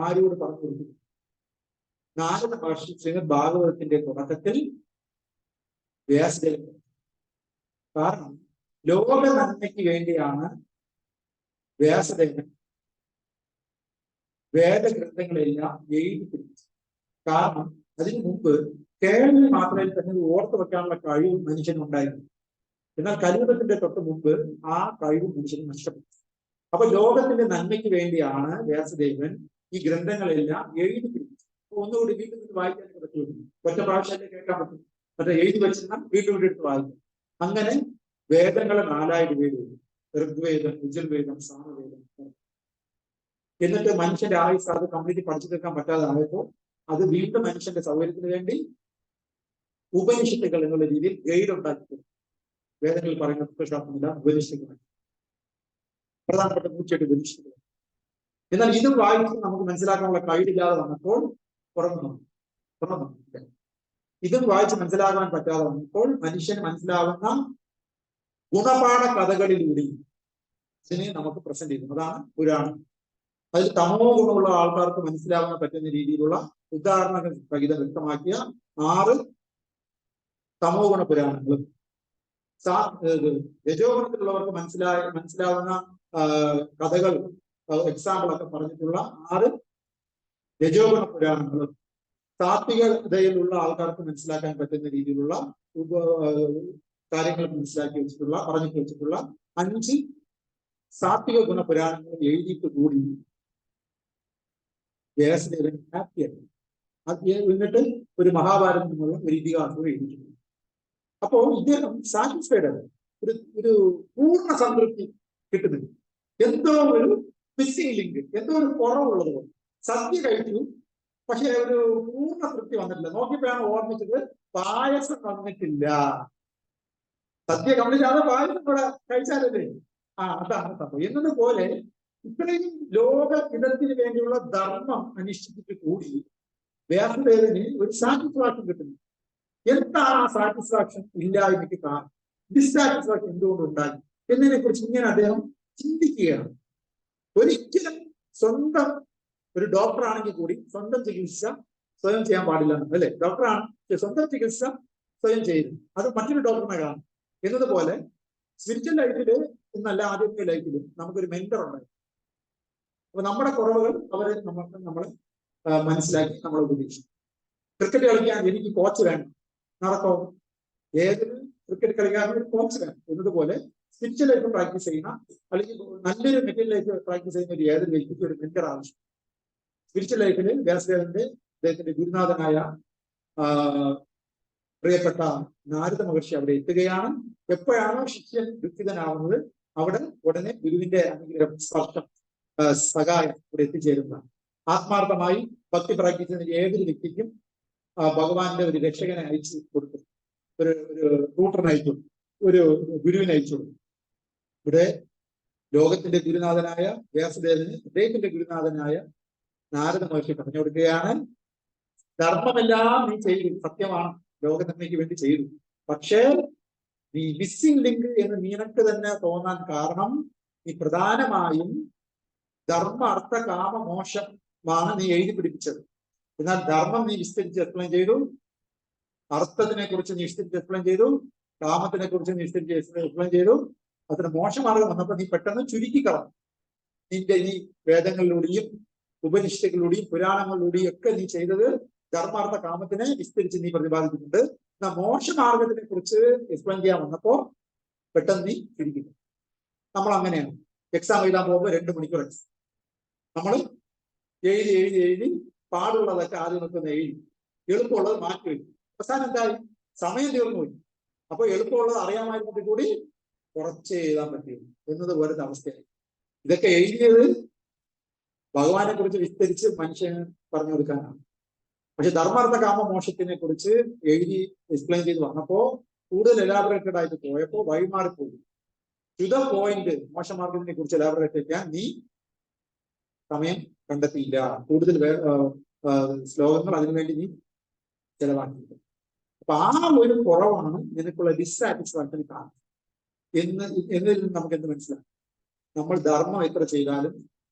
S1: ആരോട് പറഞ്ഞു കൊടുക്കുന്നത്? നാരദ മഹർഷി ശ്രീമദ് ഭാഗവതത്തിന്റെ തുടക്കത്തിൽ വ്യാസദേവൻ. കാരണം ലോക നന്മയ്ക്ക് വേണ്ടിയാണ് വ്യാസദേവൻ വേദഗ്രന്ഥങ്ങളെല്ലാം എഴുതി പിടിച്ചത്. കാരണം അതിനു മുമ്പ് കേരളത്തിൽ മാത്രമേ തന്നെ ഓർത്തു വെക്കാനുള്ള കഴിവ് മനുഷ്യനുണ്ടായിരുന്നു. എന്നാൽ കലിയുഗത്തിന്റെ തൊട്ട് മുമ്പ് ആ കഴിവ് മനുഷ്യന് നഷ്ടപ്പെട്ടു. അപ്പൊ ലോകത്തിന്റെ നന്മയ്ക്ക് വേണ്ടിയാണ് വ്യാസദേവൻ ഈ ഗ്രന്ഥങ്ങളെല്ലാം എഴുതി പിടിച്ചത്. ഒന്നുകൂടി വീട്ടിൽ നിന്ന് വായിക്കാനൊക്കെ പറ്റുള്ളൂ, ഒറ്റ പ്രാവശ്യമല്ലേ കേൾക്കാൻ പറ്റും. മറ്റേ എഴുതി വെച്ചിരുന്നാൽ വീട്ടിൽ എടുത്ത് വായിക്കും. അങ്ങനെ വേദങ്ങളെ 4 ഡിവൈഡ് ചെയ്തു. ഋഗ്വേദം, യജുർവേദം, സാമവേദം. എന്നിട്ട് മനുഷ്യന്റെ ആയുസ് അത് കംപ്ലീറ്റ് പഠിച്ചു തീർക്കാൻ പറ്റാതെ ആയപ്പോൾ അത് വീണ്ടും മനുഷ്യന്റെ സൗകര്യത്തിന് വേണ്ടി ഉപനിഷത്തുകൾ എന്നുള്ള രീതിയിൽ ഗൈഡ് ഉണ്ടാക്കി. വേദങ്ങളിൽ പറയുന്ന തത്വശാസ്ത്രമില്ല, ഉപനിഷത്തുകൾ പ്രധാനപ്പെട്ട 108 ഉപനിഷത്തുകൾ. എന്നാൽ ഇതും വായിച്ച് നമുക്ക് മനസ്സിലാക്കാനുള്ള കഴിവില്ലാതെ വന്നപ്പോൾ പുറമെ ഇതും വായിച്ച് മനസ്സിലാകാൻ പറ്റാതെ വന്നപ്പോൾ മനുഷ്യന് മനസ്സിലാവുന്ന ഗുണപാഠ കഥകളിലൂടെയും ഇതിനെ നമുക്ക് പ്രസന്റ് ചെയ്യുന്നു. അതാണ് പുരാണം. അതിൽ തമോ ഗുണമുള്ള ആൾക്കാർക്ക് മനസ്സിലാവാൻ പറ്റുന്ന രീതിയിലുള്ള ഉദാഹരണങ്ങൾ സഹിതം വ്യക്തമാക്കിയ 6 തമോ ഗുണ പുരാണങ്ങളും രജോ ഗുണത്തിലുള്ളവർക്ക് മനസ്സിലാവുന്ന കഥകൾ എക്സാമ്പിളൊക്കെ പറഞ്ഞിട്ടുള്ള 6 രജോ ഗുണ പുരാണങ്ങളും സാത്വികതയിലുള്ള ആൾക്കാർക്ക് മനസ്സിലാക്കാൻ പറ്റുന്ന രീതിയിലുള്ള കാര്യങ്ങൾ പറഞ്ഞിട്ട് വെച്ചിട്ടുള്ള 5 സാത്വിക ഗുണ പുരാണങ്ങൾ എഴുതിയിട്ട് കൂടി വ്യാസദേവൻ ഹാപ്പിയായി. എന്നിട്ട് ഒരു മഹാഭാരതം എന്നുള്ള ഒരു ഇതിഹാസം എഴുതിയിട്ടുണ്ട്. അപ്പോ ഇദ്ദേഹം സാറ്റിസ്ഫൈഡ് ആണ്, ഒരു പൂർണ്ണ സംതൃപ്തി കിട്ടുന്നുണ്ട്. എന്തോ ഒരു മിസ്സിംഗ് ലിങ്ക്, എന്തോ ഒരു കുറവുള്ളത് പോലെ. സദ്യ കഴിച്ചു, പക്ഷെ ഒരു പൂർണ്ണ തൃപ്തി വന്നിട്ടില്ല. നോക്കിയപ്പോഴാണ് ഓർമ്മിച്ചത് പായസം വന്നിട്ടില്ല. സദ്യ കംപ്ലീറ്റ് ആകാതെ പായസം കൂടെ കഴിച്ചാലല്ലേ? അതാണ് സംഭവം. എന്നതുപോലെ ഇത്രയും ലോക ഹിതത്തിന് വേണ്ടിയുള്ള ധർമ്മം അനുഷ്ഠിച്ചിട്ട് കൂടി വ്യാസദേവന് ഒരു സാറ്റിസ്ഫാക്ഷൻ കിട്ടുന്നു. എന്താണ് ആ സാറ്റിസ്ഫാക്ഷൻ ഇല്ലായ്മയ്ക്ക് കാരണം? ഡിസാറ്റിസ്ഫാക്ഷൻ എന്തുകൊണ്ടുണ്ടായി എന്നതിനെ കുറിച്ച് ഇങ്ങനെ അദ്ദേഹം ചിന്തിക്കുകയാണ്. ഒരിക്കലും സ്വന്തം ഒരു ഡോക്ടർ ആണെങ്കിൽ കൂടി സ്വന്തം ചികിത്സ സ്വയം ചെയ്യാൻ പാടില്ല, അല്ലെ? ഡോക്ടറാണ് സ്വന്തം ചികിത്സ സ്വയം ചെയ്യുന്നു, അത് മറ്റൊരു ഡോക്ടറിനെ കാണും. എന്നതുപോലെ സ്പിരിച്വൽ ലൈഫില് എന്നല്ല ആദ്യത്തെ ലൈഫിലും നമുക്കൊരു മെന്റർ ഉണ്ടായി. അപ്പൊ നമ്മുടെ കുറവുകൾ നമ്മൾ മനസ്സിലാക്കി നമ്മളെ ഉപദേശിക്കും. ക്രിക്കറ്റ് കളിക്കാൻ എനിക്ക് കോച്ച് വേണം, നടക്കോ? ഏതൊരു ക്രിക്കറ്റ് കളിക്കാനും ഒരു കോച്ച് വേണം. എന്നതുപോലെ സ്പിരിച്വൽ ലൈഫ് പ്രാക്ടീസ് ചെയ്യുന്ന അല്ലെങ്കിൽ നല്ലൊരു മെറ്റീരിയൽ ലൈഫ് പ്രാക്ടീസ് ചെയ്യുന്ന ഒരു ഏതൊരു വ്യക്തിക്ക് ഒരു മെന്റർ ആവശ്യം. സ്പിരിച്വൽ ലൈഫിൽ വ്യാസദേവന്റെ അദ്ദേഹത്തിന്റെ ഗുരുനാഥനായ പ്രിയപ്പെട്ട നാരദ മഹർഷി അവിടെ എത്തുകയാണ്. എപ്പോഴാണോ ശിഷ്യൻ ദുഃഖിതനാവുന്നത് അവിടെ ഉടനെ ഗുരുവിന്റെ അനുഗ്രഹം, സ്പർശം, സഹായം ഇവിടെ എത്തിച്ചേരുന്നതാണ്. ആത്മാർത്ഥമായി ഭക്തി പ്രാക്ടീസ് ചെയ്യുന്ന ഏതൊരു വ്യക്തിക്കും ഭഗവാന്റെ ഒരു രക്ഷകനെ അയച്ചു കൊടുക്കും, ഒരു ട്യൂട്ടറിനെ അയച്ചു കൊടുക്കും, ഒരു ഗുരുവിനെ അയച്ചു കൊടുക്കും. ഇവിടെ ലോകത്തിന്റെ ഗുരുനാഥനായ വ്യാസദേവന് അദ്ദേഹത്തിന്റെ ഗുരുനാഥനായ നാരദ മഹർഷി പറഞ്ഞു കൊടുക്കുകയാണ്, ധർമ്മമെല്ലാം നീ ചെയ്തു, സത്യമാണ്, ലോകനന്മയ്ക്ക് വേണ്ടി ചെയ്തു. പക്ഷേ നീ മിസ്സിംഗ് ലിങ്ക് എന്ന് നിനക്ക് തന്നെ തോന്നാൻ കാരണം നീ പ്രധാനമായും ധർമ്മ അർത്ഥ കാമ മോശമാണ് നീ എഴുതി പിടിപ്പിച്ചത്. എന്നാൽ ധർമ്മം നീ വിസ്തരിച്ച് എക്സ്പ്ലെയിൻ ചെയ്തു, അർത്ഥത്തിനെ കുറിച്ച് നീ വിസ്തരിച്ച് എക്സ്പ്ലെയിൻ ചെയ്തു, കാമത്തിനെ കുറിച്ച് നീ വിസ്തരിച്ച് എക്സ്പ്ലെയിൻ ചെയ്തു. അതിന് മോശമാർഗം വന്നപ്പോൾ നീ പെട്ടെന്ന് ചുരുക്കിക്കളഞ്ഞു. നിന്റെ ഈ വേദങ്ങളിലൂടെയും ഉപനിഷത്തുകളിലൂടെയും പുരാണങ്ങളിലൂടെയും ഒക്കെ നീ ചെയ്തത് ധർമാർത്ഥ കാമത്തിനെ വിസ്തരിച്ച് നീ പ്രതിപാദിച്ചിട്ടുണ്ട്. എന്നാൽ മോശമാർഗത്തിനെ കുറിച്ച് എക്സ്പ്ലെയിൻ ചെയ്യാൻ വന്നപ്പോ പെട്ടെന്ന് നീ ചുരുക്കുന്നു. നമ്മൾ അങ്ങനെയാണ് എക്സാം എഴുതാൻ പോകുമ്പോൾ 2 മണിക്കൂർ എക്സാം നമ്മൾ എഴുതി പാടുള്ളതൊക്കെ ആദ്യം നിൽക്കുന്ന എഴുതി, എളുപ്പമുള്ളത് മാറ്റി വയ്ക്കും. അവസാനം എന്തായി? സമയം തീർന്നു പോയി. അപ്പൊ എളുപ്പമുള്ളത് അറിയാമായിരുന്നിട്ട് കൂടി കുറച്ച് എഴുതാൻ പറ്റിയിരുന്നു എന്നതുപോലത്തെ അവസ്ഥയായി. ഇതൊക്കെ എഴുതിയത് ഭഗവാനെ കുറിച്ച് വിസ്തരിച്ച് മനുഷ്യന് പറഞ്ഞു കൊടുക്കാനാണ്. പക്ഷെ ധർമാർത്ഥ കാമ മോക്ഷത്തിനെ കുറിച്ച് എഴുതി എക്സ്പ്ലെയിൻ ചെയ്ത് വന്നപ്പോ കൂടുതൽ എലാബറേറ്റഡ് ആയിട്ട് പോയപ്പോ വഴിമാറിപ്പോയി. ടു ദ പോയിന്റ് മോശമാർഗത്തിനെ കുറിച്ച് എലാബറേറ്റ് ചെയ്യാൻ നീ സമയം കണ്ടെത്തിയില്ല. കൂടുതൽ ശ്ലോകങ്ങൾ അതിനുവേണ്ടി നീ ചെലവാക്കിയില്ല. അപ്പൊ ആ ഒരു കുറവാണ് നിനക്കുള്ള ഡിസാറ്റിസ്ഫാക്ഷന് കാരണം എന്നതിൽ നിന്ന് നമുക്ക് എന്ത് മനസ്സിലാക്കാം? നമ്മൾ ധർമ്മം എത്ര ചെയ്താലും,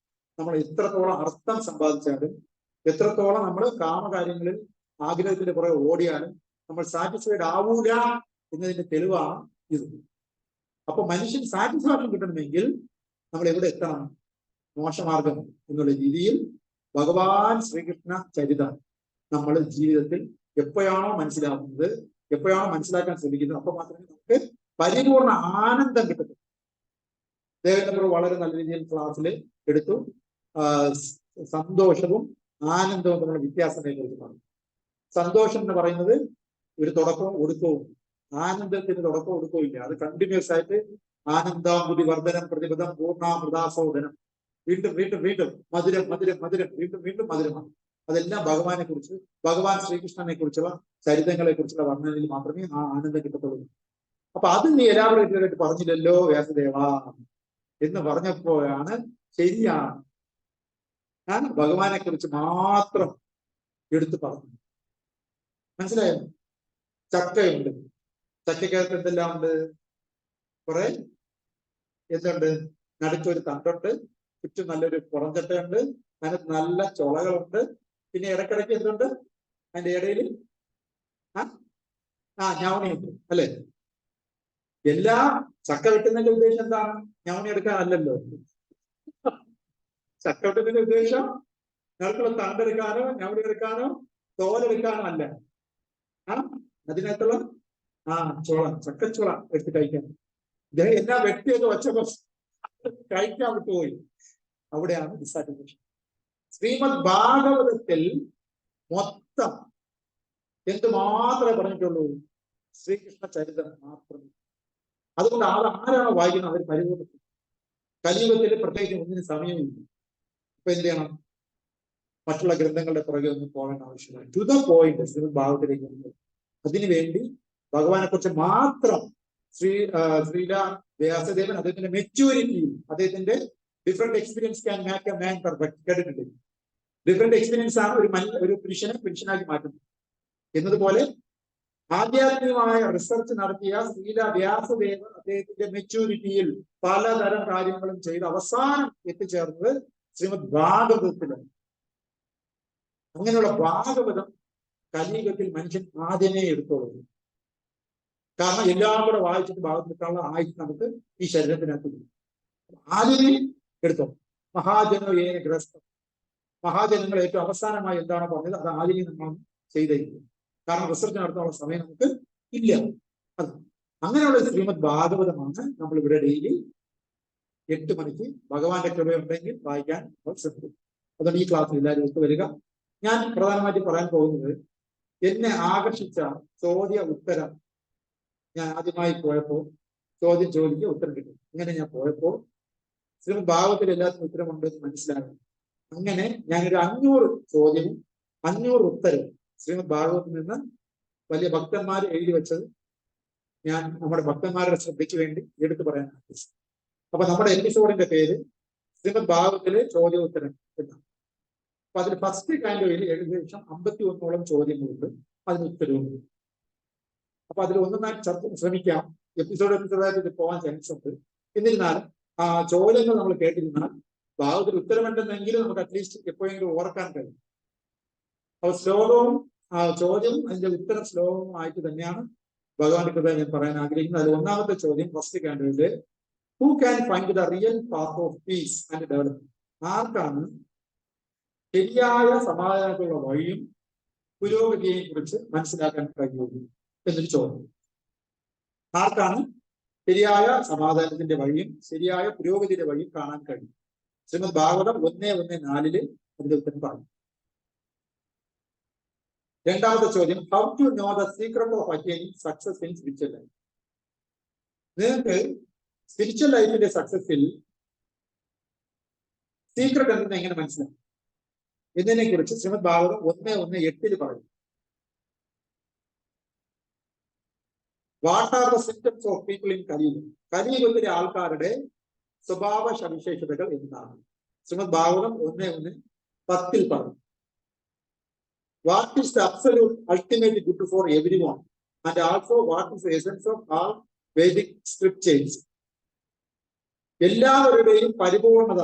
S1: നമ്മൾ എത്രത്തോളം അർത്ഥം സമ്പാദിച്ചാലും, എത്രത്തോളം നമ്മൾ കാമകാര്യങ്ങളിൽ ആഗ്രഹത്തിന്റെ പുറകെ ഓടിയാലും നമ്മൾ സാറ്റിസ്ഫൈഡ് ആവൂല എന്നതിന്റെ തെളിവാണ് ഇത്. അപ്പൊ മനുഷ്യൻ സാറ്റിസ്ഫാക്ഷൻ കിട്ടണമെങ്കിൽ നമ്മൾ എവിടെ എത്തണം? മോശമാർഗം എന്നുള്ള രീതിയിൽ ഭഗവാൻ ശ്രീകൃഷ്ണ ചരിതം നമ്മൾ ജീവിതത്തിൽ എപ്പോഴാണോ മനസ്സിലാക്കുന്നത്, എപ്പോഴാണോ മനസ്സിലാക്കാൻ ശ്രമിക്കുന്നത്, അപ്പൊ മാത്രമേ നമുക്ക് പരിപൂർണ ആനന്ദം കിട്ടത്തുള്ളൂ. ദേവേന്ദ്ര വളരെ നല്ല രീതിയിൽ ക്ലാസ്സിൽ എടുത്തു. സന്തോഷവും ആനന്ദവും തമ്മിലുള്ള വ്യത്യാസത്തെ കുറിച്ച് പറഞ്ഞു. സന്തോഷം എന്ന് പറയുന്നത് ഒരു തുടക്കവും ഒടുക്കവും ആനന്ദത്തിന് തുടക്കം കൊടുക്കില്ല. അത് കണ്ടിന്യൂസ് ആയിട്ട് ആനന്ദാമുതി വർദ്ധനം പ്രതിപദം പൂർണ്ണാമൃതാസോദനം, വീണ്ടും വീണ്ടും വീണ്ടും മധുരം മധുരം മധുരം, വീണ്ടും വീണ്ടും മധുരമാണ്. അതെല്ലാം ഭഗവാനെ കുറിച്ച്, ഭഗവാൻ ശ്രീകൃഷ്ണനെ കുറിച്ചുള്ള ചരിത്രങ്ങളെ കുറിച്ചുള്ള വർണ്ണനയിൽ മാത്രമേ ആ ആനന്ദം കിട്ടത്തുള്ളൂ. അപ്പൊ അത് നീ എല്ലാവരും പറഞ്ഞില്ലല്ലോ വ്യാസദേവ എന്ന് പറഞ്ഞപ്പോഴാണ് ശരിയാണ്, ഞാൻ ഭഗവാനെ കുറിച്ച് മാത്രം എടുത്തു പറഞ്ഞു. മനസ്സിലായോ? ചക്കയുണ്ട്, ചക്കയ്ക്കകത്ത് എന്തെല്ലാം ഉണ്ട്? കുറെ എന്തുണ്ട്? നടുക്കൊരു തണ്ടുണ്ട്, ചുറ്റും നല്ലൊരു പുറംചട്ടയുണ്ട്, അതിനകത്ത് നല്ല ചുളകളുണ്ട്, പിന്നെ ഇടക്കിടയ്ക്ക് എന്തുണ്ട് അതിന്റെ ഇടയിൽ? ഞവണിയുണ്ട് അല്ലെ? എല്ലാ ചക്ക വെട്ടുന്നതിന്റെ ഉദ്ദേശം എന്താണ്? ഞവണി എടുക്കാനല്ലല്ലോ. ചക്ക വെട്ടുന്നതിന്റെ ഉദ്ദേശം നിങ്ങൾക്കുള്ള തണ്ടെടുക്കാനോ ഞവണി എടുക്കാനോ തോലെടുക്കാനോ അല്ല. അതിനകത്തുള്ള ചുള, ചക്കച്ചുള എടുത്ത് കഴിക്കാൻ. ഇദ്ദേഹം എല്ലാ വ്യക്തിയൊക്കെ വച്ചപ്പോ കഴിക്കാൻ വിട്ടുപോയി. അവിടെയാണ് ഡിസാറ്റിസ്ഫാക്ഷൻ. ശ്രീമദ് ഭാഗവതത്തിൽ മൊത്തം എന്തുമാത്രമേ പറഞ്ഞിട്ടുള്ളൂ? ശ്രീകൃഷ്ണ ചരിത്രം മാത്രമേ. അതുകൊണ്ട് ആരാണോ വായിക്കുന്നത് അവർ പരിപൂർണ്ണ. കലിയുഗത്തിൽ പ്രത്യേകിച്ച് ഒന്നിന് സമയമില്ല. അപ്പൊ എന്ത് ചെയ്യണം? മറ്റുള്ള ഗ്രന്ഥങ്ങളുടെ പുറകെ ഒന്നും പോകേണ്ട ആവശ്യമില്ല. ടു ദ പോയിന്റ് ശ്രീമദ് ഭാഗവതത്തിലേക്ക് വന്നത്. അതിനുവേണ്ടി ഭഗവാനെ കുറിച്ച് മാത്രം ശ്രീല വ്യാസദേവൻ അദ്ദേഹത്തിന്റെ മെച്യൂരിറ്റിയിൽ, അദ്ദേഹത്തിന്റെ different experience can make a man perfect കേട്ടിട്ടില്ലേ? ഡിഫറെന്റ് എക്സ്പീരിയൻസ് ആണ് ഒരു പുരുഷനാക്കി മാറ്റുന്നത് എന്നതുപോലെ ആധ്യാത്മികമായ റിസർച്ച് നടത്തിയ ശ്രീല വ്യാസദേവൻ അദ്ദേഹത്തിന്റെ മെച്യൂരിറ്റിയിൽ പലതരം കാര്യങ്ങളും ചെയ്ത് അവസാനം എത്തിച്ചേർന്നത് ശ്രീമദ് ഭാഗവതത്തിലാണ്. അങ്ങനെയുള്ള ഭാഗവതം കലിയുഗത്തിൽ മനുഷ്യൻ ആദ്യമേ എടുത്തോളൂ. കാരണം എല്ലാം കൂടെ വായിച്ചിട്ട് ഭാഗവതത്തിലുള്ള ആയുസ് നമുക്ക് ഈ ശരീരത്തിനകത്ത് ആദ്യമേ എടുത്തോ. മഹാജനോ ഏന ഗ്രസ്തം, മഹാജനങ്ങൾ ഏറ്റവും അവസാനമായി എന്താണോ പറഞ്ഞത് അത് ആദ്യമേ നമ്മൾ ചെയ്തിരിക്കും. കാരണം റിസർച്ച് നടത്താനുള്ള സമയം നമുക്ക് ഇല്ല. അത് അങ്ങനെയുള്ള ശ്രീമദ് ഭാഗവതമാണ് നമ്മൾ ഇവിടെ ഡെയിലി 8 മണിക്ക് ഭഗവാന്റെ കൃപയുണ്ടെങ്കിൽ വായിക്കാൻ നമ്മൾ ശ്രമിക്കും. അതുകൊണ്ട് ഈ ക്ലാസ്സിൽ എല്ലാവരും ഒത്തുവരിക. ഞാൻ പ്രധാനമായിട്ട് പറയാൻ പോകുന്നത് എന്നെ ആകർഷിച്ച ചോദ്യ ഉത്തരം. ഞാൻ ആദ്യമായി പോയപ്പോൾ ചോദ്യം ചോദിക്കുക ഉത്തരം കിട്ടും. ഇങ്ങനെ ഞാൻ പോയപ്പോൾ ശ്രീമദ് ഭാഗവതത്തിൽ എല്ലാത്തിനും ഉത്തരമുണ്ടെന്ന് മനസ്സിലാകും. അങ്ങനെ ഞാനൊരു 500 ചോദ്യവും 500 ഉത്തരവും ശ്രീമദ് ഭാഗവതത്തിൽ നിന്ന് വലിയ ഭക്തന്മാർ എഴുതി വെച്ചത് ഞാൻ നമ്മുടെ ഭക്തന്മാരുടെ ശ്രദ്ധയ്ക്ക് വേണ്ടി എടുത്തു പറയാൻ ആഗ്രഹിച്ചു. അപ്പൊ നമ്മുടെ എപ്പിസോഡിന്റെ പേര് ശ്രീമദ് ഭാഗവതത്തിലെ ചോദ്യോത്തരം എന്നാണ്. അപ്പൊ അതിൽ ഫസ്റ്റ് കാൻഡോയിൽ ഏകദേശം 51ഓളം ചോദ്യങ്ങളുണ്ട്, അതിന് ഉത്തരവുണ്ട്. അപ്പൊ അതിൽ ഒന്നൊന്നായി ശ്രമിക്കാം. എപ്പിസോഡായിട്ട് ഇത് പോകാൻ ചാൻസ് ഉണ്ട്. എന്നിരുന്നാലും ചോദ്യങ്ങൾ നമ്മൾ കേട്ടിരുന്നാൽ ഭാഗവതത്തിൽ ഉത്തരമുണ്ടെന്നെങ്കിലും നമുക്ക് അറ്റ്ലീസ്റ്റ് എപ്പോഴെങ്കിലും ഓർക്കാൻ കഴിയും. അപ്പൊ ശ്ലോകവും ചോദ്യം അതിന്റെ ഉത്തരം ശ്ലോകവുമായിട്ട് തന്നെയാണ് ഭഗവാന്റെ കൃപ ഞാൻ പറയാൻ ആഗ്രഹിക്കുന്നത്. അതിൽ ഒന്നാമത്തെ ചോദ്യം ഫസ്റ്റ് കാൻഡോയില്, who can find the real path of peace and development? ആർക്കാണ് ശരിയായ സമാധാനത്തിലുള്ള വഴിയും പുരോഗതിയെയും കുറിച്ച് മനസ്സിലാക്കാൻ കഴിയുള്ളൂ എന്നൊരു ചോദ്യം. ആർക്കാണ് ശരിയായ സമാധാനത്തിന്റെ വഴിയും ശരിയായ പുരോഗതിയുടെ വഴിയും കാണാൻ കഴിയും? ശ്രീമദ് ഭാഗവതം 1:1-4 അതിന്റെ ഉത്തരം പറഞ്ഞു. രണ്ടാമത്തെ ചോദ്യം, how to know the secret of attaining success in spiritual life? നിങ്ങൾക്ക് സ്പിരിച്വൽ ലൈഫിന്റെ സക്സസിൽ സീക്രട്ട് എന്തെന്ന് എങ്ങനെ മനസ്സിലാക്കും എന്നതിനെ കുറിച്ച് ശ്രീമദ് ഭാഗവതം 1:8 പറയും. What are the symptoms of people in Kaliyuga? കലിയുഗത്തിലെ ആൾക്കാരുടെ സ്വഭാവ സവിശേഷതകൾ എന്താണ്? ശ്രീമദ് ഭാഗവതം 1:10 പറഞ്ഞു. What is the absolute ultimate good for everyone and also what is the essence of all Vedic scriptures? എല്ലാവരുടെയും പരിപൂർണത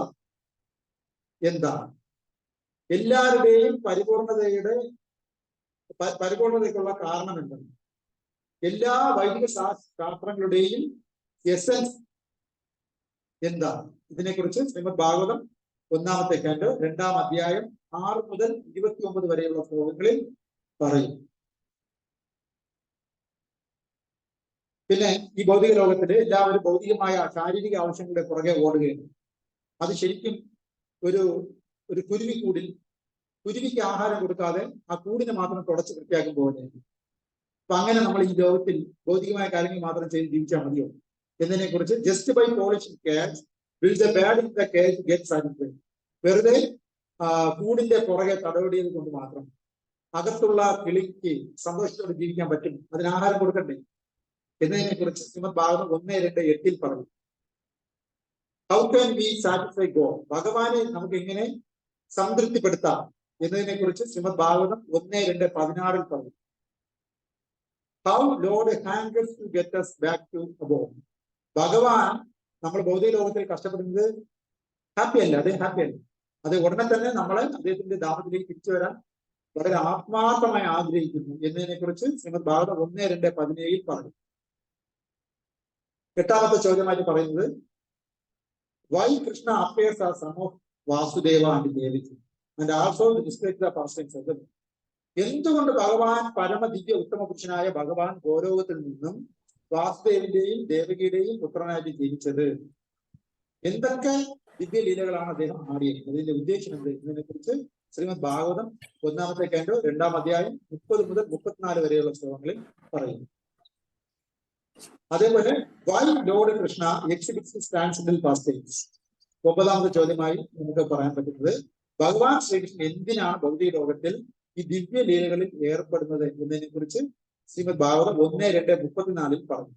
S1: എന്താണ്? എല്ലാവരുടെയും പരിപൂർണതയ്ക്കുള്ള കാരണം എന്താണ്? എല്ലാ വൈദിക ശാസ്ത്രങ്ങളുടെയും എസൻസ് എന്താണ്? ഇതിനെക്കുറിച്ച് ശ്രീമദ് ഭാഗവതം 1-ാമത്തെ കാൻഡ് 2-ാം അധ്യായം 6 മുതൽ 29 വരെയുള്ള ശ്ലോകങ്ങളിൽ പറയും. പിന്നെ ഈ ഭൗതിക ലോകത്തില് എല്ലാവരും ഭൗതികമായ ശാരീരിക ആവശ്യങ്ങളുടെ പുറകെ ഓടുകയാണ്. അത് ശരിക്കും ഒരു കുരുവിക്കൂടിൽ കുരുവിക്ക് ആഹാരം കൊടുക്കാതെ ആ കൂടിനെ മാത്രം തുടച്ച് വൃത്തിയാക്കും പോകുന്നത്. അപ്പൊ അങ്ങനെ നമ്മൾ ഈ ലോകത്തിൽ ഭൗതികമായ കാര്യങ്ങൾ മാത്രം ചെയ്ത് ജീവിച്ചാൽ മതിയോ എന്നതിനെ കുറിച്ച് just by polishing cage will the bird in the cage get satisfied. വെറുതെ കൂടിന്റെ പുറകെ തടവടിയത് കൊണ്ട് മാത്രം അകത്തുള്ള കിളിക്ക് സന്തോഷത്തോടെ ജീവിക്കാൻ പറ്റും, അതിന് ആഹാരം കൊടുക്കണ്ടേ എന്നതിനെ കുറിച്ച് ശ്രീമദ് ഭാഗവതം 1:2-8 പറഞ്ഞു. How can we satisfy God, ഭഗവാനെ നമുക്ക് എങ്ങനെ സംതൃപ്തിപ്പെടുത്താം എന്നതിനെ കുറിച്ച് ശ്രീമദ് ഭാഗവതം 1:2-16 പറഞ്ഞു. How Lord hankers to get us back to above, ഭഗവാൻ നമ്മൾ ഭൗതിക ലോകത്തിൽ കഷ്ടപ്പെടുന്നത് ഹാപ്പി അല്ല, അതേ ഹാപ്പി അല്ല, അത് ഉടനെ തന്നെ നമ്മളെ അദ്ദേഹത്തിന്റെ ധാമത്തിലേക്ക് തിരിച്ചു വരാൻ വളരെ ആത്മാർത്ഥമായി ആഗ്രഹിക്കുന്നു എന്നതിനെ കുറിച്ച് ശ്രീമദ് ഭാഗവതം 1:2-17 പറഞ്ഞു. 8ാമത്തെ ചോദ്യമായിട്ട് പറയുന്നത് why Krishna appears as son of Vasudeva and Devaki and also describe the pastimes of the. എന്തുകൊണ്ട് ഭഗവാൻ പരമദിവ്യ ഉത്തമ പുരുഷനായ ഭഗവാൻ ഗോലോകത്തിൽ നിന്നും വാസുദേവിന്റെയും ദേവകിയുടെയും പുത്രനായിട്ട് ജനിച്ചത്, എന്തൊക്കെ ദിവ്യലീലകളാണ് അദ്ദേഹം ആടിയത്, അതിന്റെ ഉദ്ദേശം എന്ത് എന്നതിനെ കുറിച്ച് ശ്രീമദ് ഭാഗവതം 1-ാമത്തെ കാൻഡോ 2-ാം അധ്യായം 30 മുതൽ 34 വരെയുള്ള ശ്ലോകങ്ങളിൽ പറയുന്നു. അതേപോലെ വൈ ലോർഡ് കൃഷ്ണ എക്സിബിറ്റ്സ് ട്രാൻസെൻഡൽ പാസ്റ്റൈംസ്. 9ാമത്തെ ചോദ്യമായി നമുക്ക് പറയാൻ പറ്റുന്നത് ഭഗവാൻ ശ്രീകൃഷ്ണൻ എന്തിനാണ് ഭൗതിക ലോകത്തിൽ ഈ ദിവ്യ ലീലകളിൽ ഏർപ്പെടുന്നത് എന്നതിനെ കുറിച്ച് ശ്രീമദ് ഭാഗവതം 1:2-34 പറഞ്ഞു.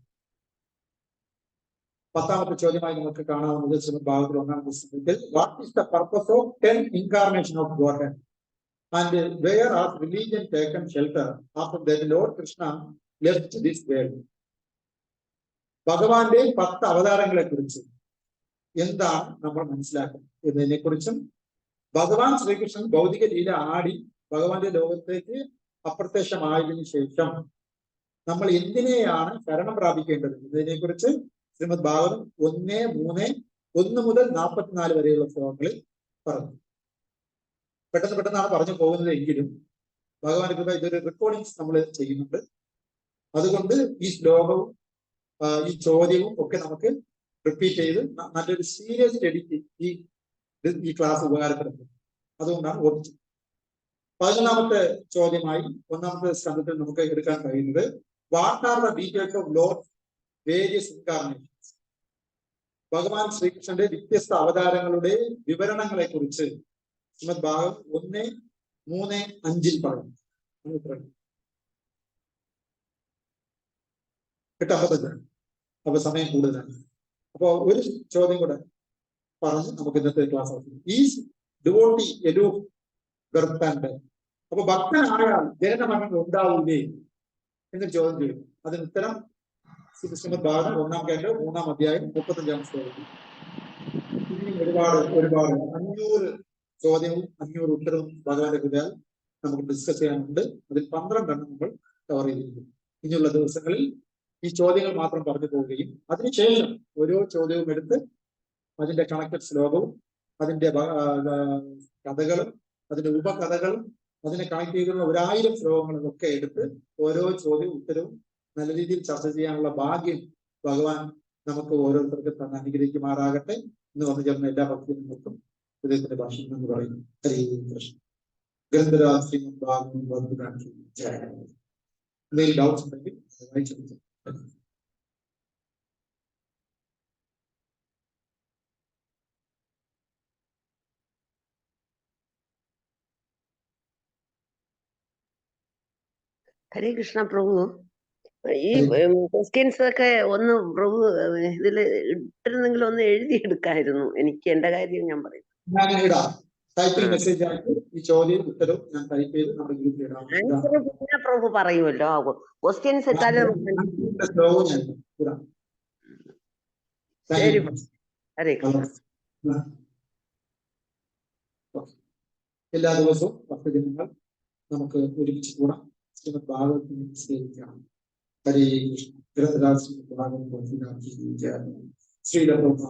S1: 10ാമത്തെ ചോദ്യമായി നമുക്ക് കാണാവുന്നത് ശ്രീമദ് ഭാഗവതം 1-ാം പുസ്തകത്തിൽ what is the purpose of 10 incarnation of Godhead and where are religion taken shelter after that Lord Krishna left this world. ഭഗവാന്റെ 10 അവതാരങ്ങളെ കുറിച്ച് എന്താണ് നമ്മൾ മനസ്സിലാക്കുന്നത് എന്നതിനെ കുറിച്ചും ഭഗവാൻ ശ്രീകൃഷ്ണൻ ഭൗതിക ലീല ആടി ഭഗവാന്റെ ലോകത്തേക്ക് അപ്രത്യക്ഷമായതിനു ശേഷം നമ്മൾ എന്തിനെയാണ് ശരണം പ്രാപിക്കേണ്ടത് എന്നതിനെ കുറിച്ച് ശ്രീമദ് ഭാഗവതം 1:1 മുതൽ 44 വരെയുള്ള ശ്ലോകങ്ങളിൽ പറഞ്ഞു. പെട്ടെന്നാണ് പറഞ്ഞു പോകുന്നത് എങ്കിലും ഭഗവാന്റെ കൃപ ഇതൊരു റെക്കോർഡിങ്സ് നമ്മൾ ചെയ്യുന്നുണ്ട്. അതുകൊണ്ട് ഈ ശ്ലോകവും ഈ ചോദ്യവും ഒക്കെ നമുക്ക് റിപ്പീറ്റ് ചെയ്ത് നല്ലൊരു സീരിയസ് സ്റ്റഡിക്ക് ഈ ക്ലാസ് ഉപകാരപ്പെടുന്നത്. അതുകൊണ്ടാണ് ഓർമ്മിച്ചത്. 11ാമത്തെ ചോദ്യമായി 1-ാമത്തെ സ്കന്ധത്തിൽ നമുക്ക് എടുക്കാൻ കഴിയുന്നത് what are the details of Lord various incarnations. ഭഗവാൻ ശ്രീകൃഷ്ണന്റെ വ്യത്യസ്ത അവതാരങ്ങളുടെ വിവരണങ്ങളെ കുറിച്ച് ശ്രീമദ് ഭാഗവതം 1:3-5 പറഞ്ഞു. 8:55. അപ്പൊ സമയം കൂടുതലാണ്. അപ്പൊ ഒരു ചോദ്യം കൂടെ പറഞ്ഞ് നമുക്ക് ഇന്നത്തെ ക്ലാസ് അവസാനിപ്പിക്കാം. ഈസ് ഡിവോട്ടി എലൂഫ് ഗർത്താൻഡ്. അപ്പൊ ഭക്തനായാൽ ജനനമരണങ്ങൾ ഉണ്ടാവൂലേ എന്നൊരു ചോദ്യം ചെയ്യും. അതിന് ഉത്തരം ശ്രീമദ് ഭാഗവതം 1-ാം കാൻഡോ 3-ാം അധ്യായം 35-ാം ശ്ലോകം. ഇനിയും ഒരുപാട് 500 ചോദ്യവും 500 ഉത്തരവും ഭഗവാന്റെ കൃപയാൽ നമുക്ക് ഡിസ്കസ് ചെയ്യാനുണ്ട്. അതിൽ 12 നമ്മൾ കവർ ചെയ്തിരിക്കും. ഇനിയുള്ള ദിവസങ്ങളിൽ ഈ ചോദ്യങ്ങൾ മാത്രം പറഞ്ഞു പോവുകയും അതിനുശേഷം ഓരോ ചോദ്യവും എടുത്ത് അതിന്റെ കണക്റ്റഡ് ശ്ലോകവും അതിന്റെ കഥകളും അതിന്റെ ഉപകഥകളും അതിനെ കണക്ട് ചെയ്തുള്ള 1000 ശ്ലോകങ്ങളും ഒക്കെ എടുത്ത് ഓരോ ചോദ്യവും ഉത്തരവും നല്ല രീതിയിൽ ചർച്ച ചെയ്യാനുള്ള ഭാഗ്യം ഭഗവാൻ നമുക്ക് ഓരോരുത്തർക്കും തന്നെ അനുഗ്രഹിക്കുമാറാകട്ടെ. ഇന്ന് വന്നു ചേർന്ന എല്ലാ ഭക്തജനങ്ങൾക്കും ഹൃദയത്തിന്റെ ഭാഷണം എന്ന് പറയുന്നു. ഹരേ കൃഷ്ണ. ഗ്രന്ഥരാജ് എന്തെങ്കിലും ഡൗട്ട്സ് ഉണ്ടെങ്കിൽ വായിച്ചു.
S3: ഹരേ കൃഷ്ണ പ്രഭു. ഈ ക്വസ്റ്റ്യൻസ് ഒക്കെ ഒന്ന് പ്രഭു ഇതില് ഇട്ടിരുന്നെങ്കിൽ ഒന്ന് എഴുതിയെടുക്കായിരുന്നു. എനിക്ക് എന്റെ കാര്യം ഞാൻ പറയും.
S1: മെസ്സേജ് ആയിട്ട് ഈ ചോദ്യം ഉത്തരവും ഞാൻ ടൈപ്പ് ചെയ്ത് നമ്മുടെ ഗ്രൂപ്പിൽ ഇടാം.
S3: ആൻസർ പിന്നെ പ്രഭു പറയുമല്ലോ. ക്വസ്റ്റ്യൻസ് ഇട്ടാലും ശരി. ഹരേ കൃഷ്ണ.
S1: എല്ലാ ദിവസവും ഭക്തജനങ്ങൾ നമുക്ക് ഒരുമിച്ച് കൂടാം. ശ്രീമദ് ഭാഗവതത്തിനെ സേവിക്കണം. ഹരേ കൃഷ്ണ. ഗ്രന്ഥരാജ് ശ്രീമദ് ഭാഗവതം ശ്രീലപ്രഭ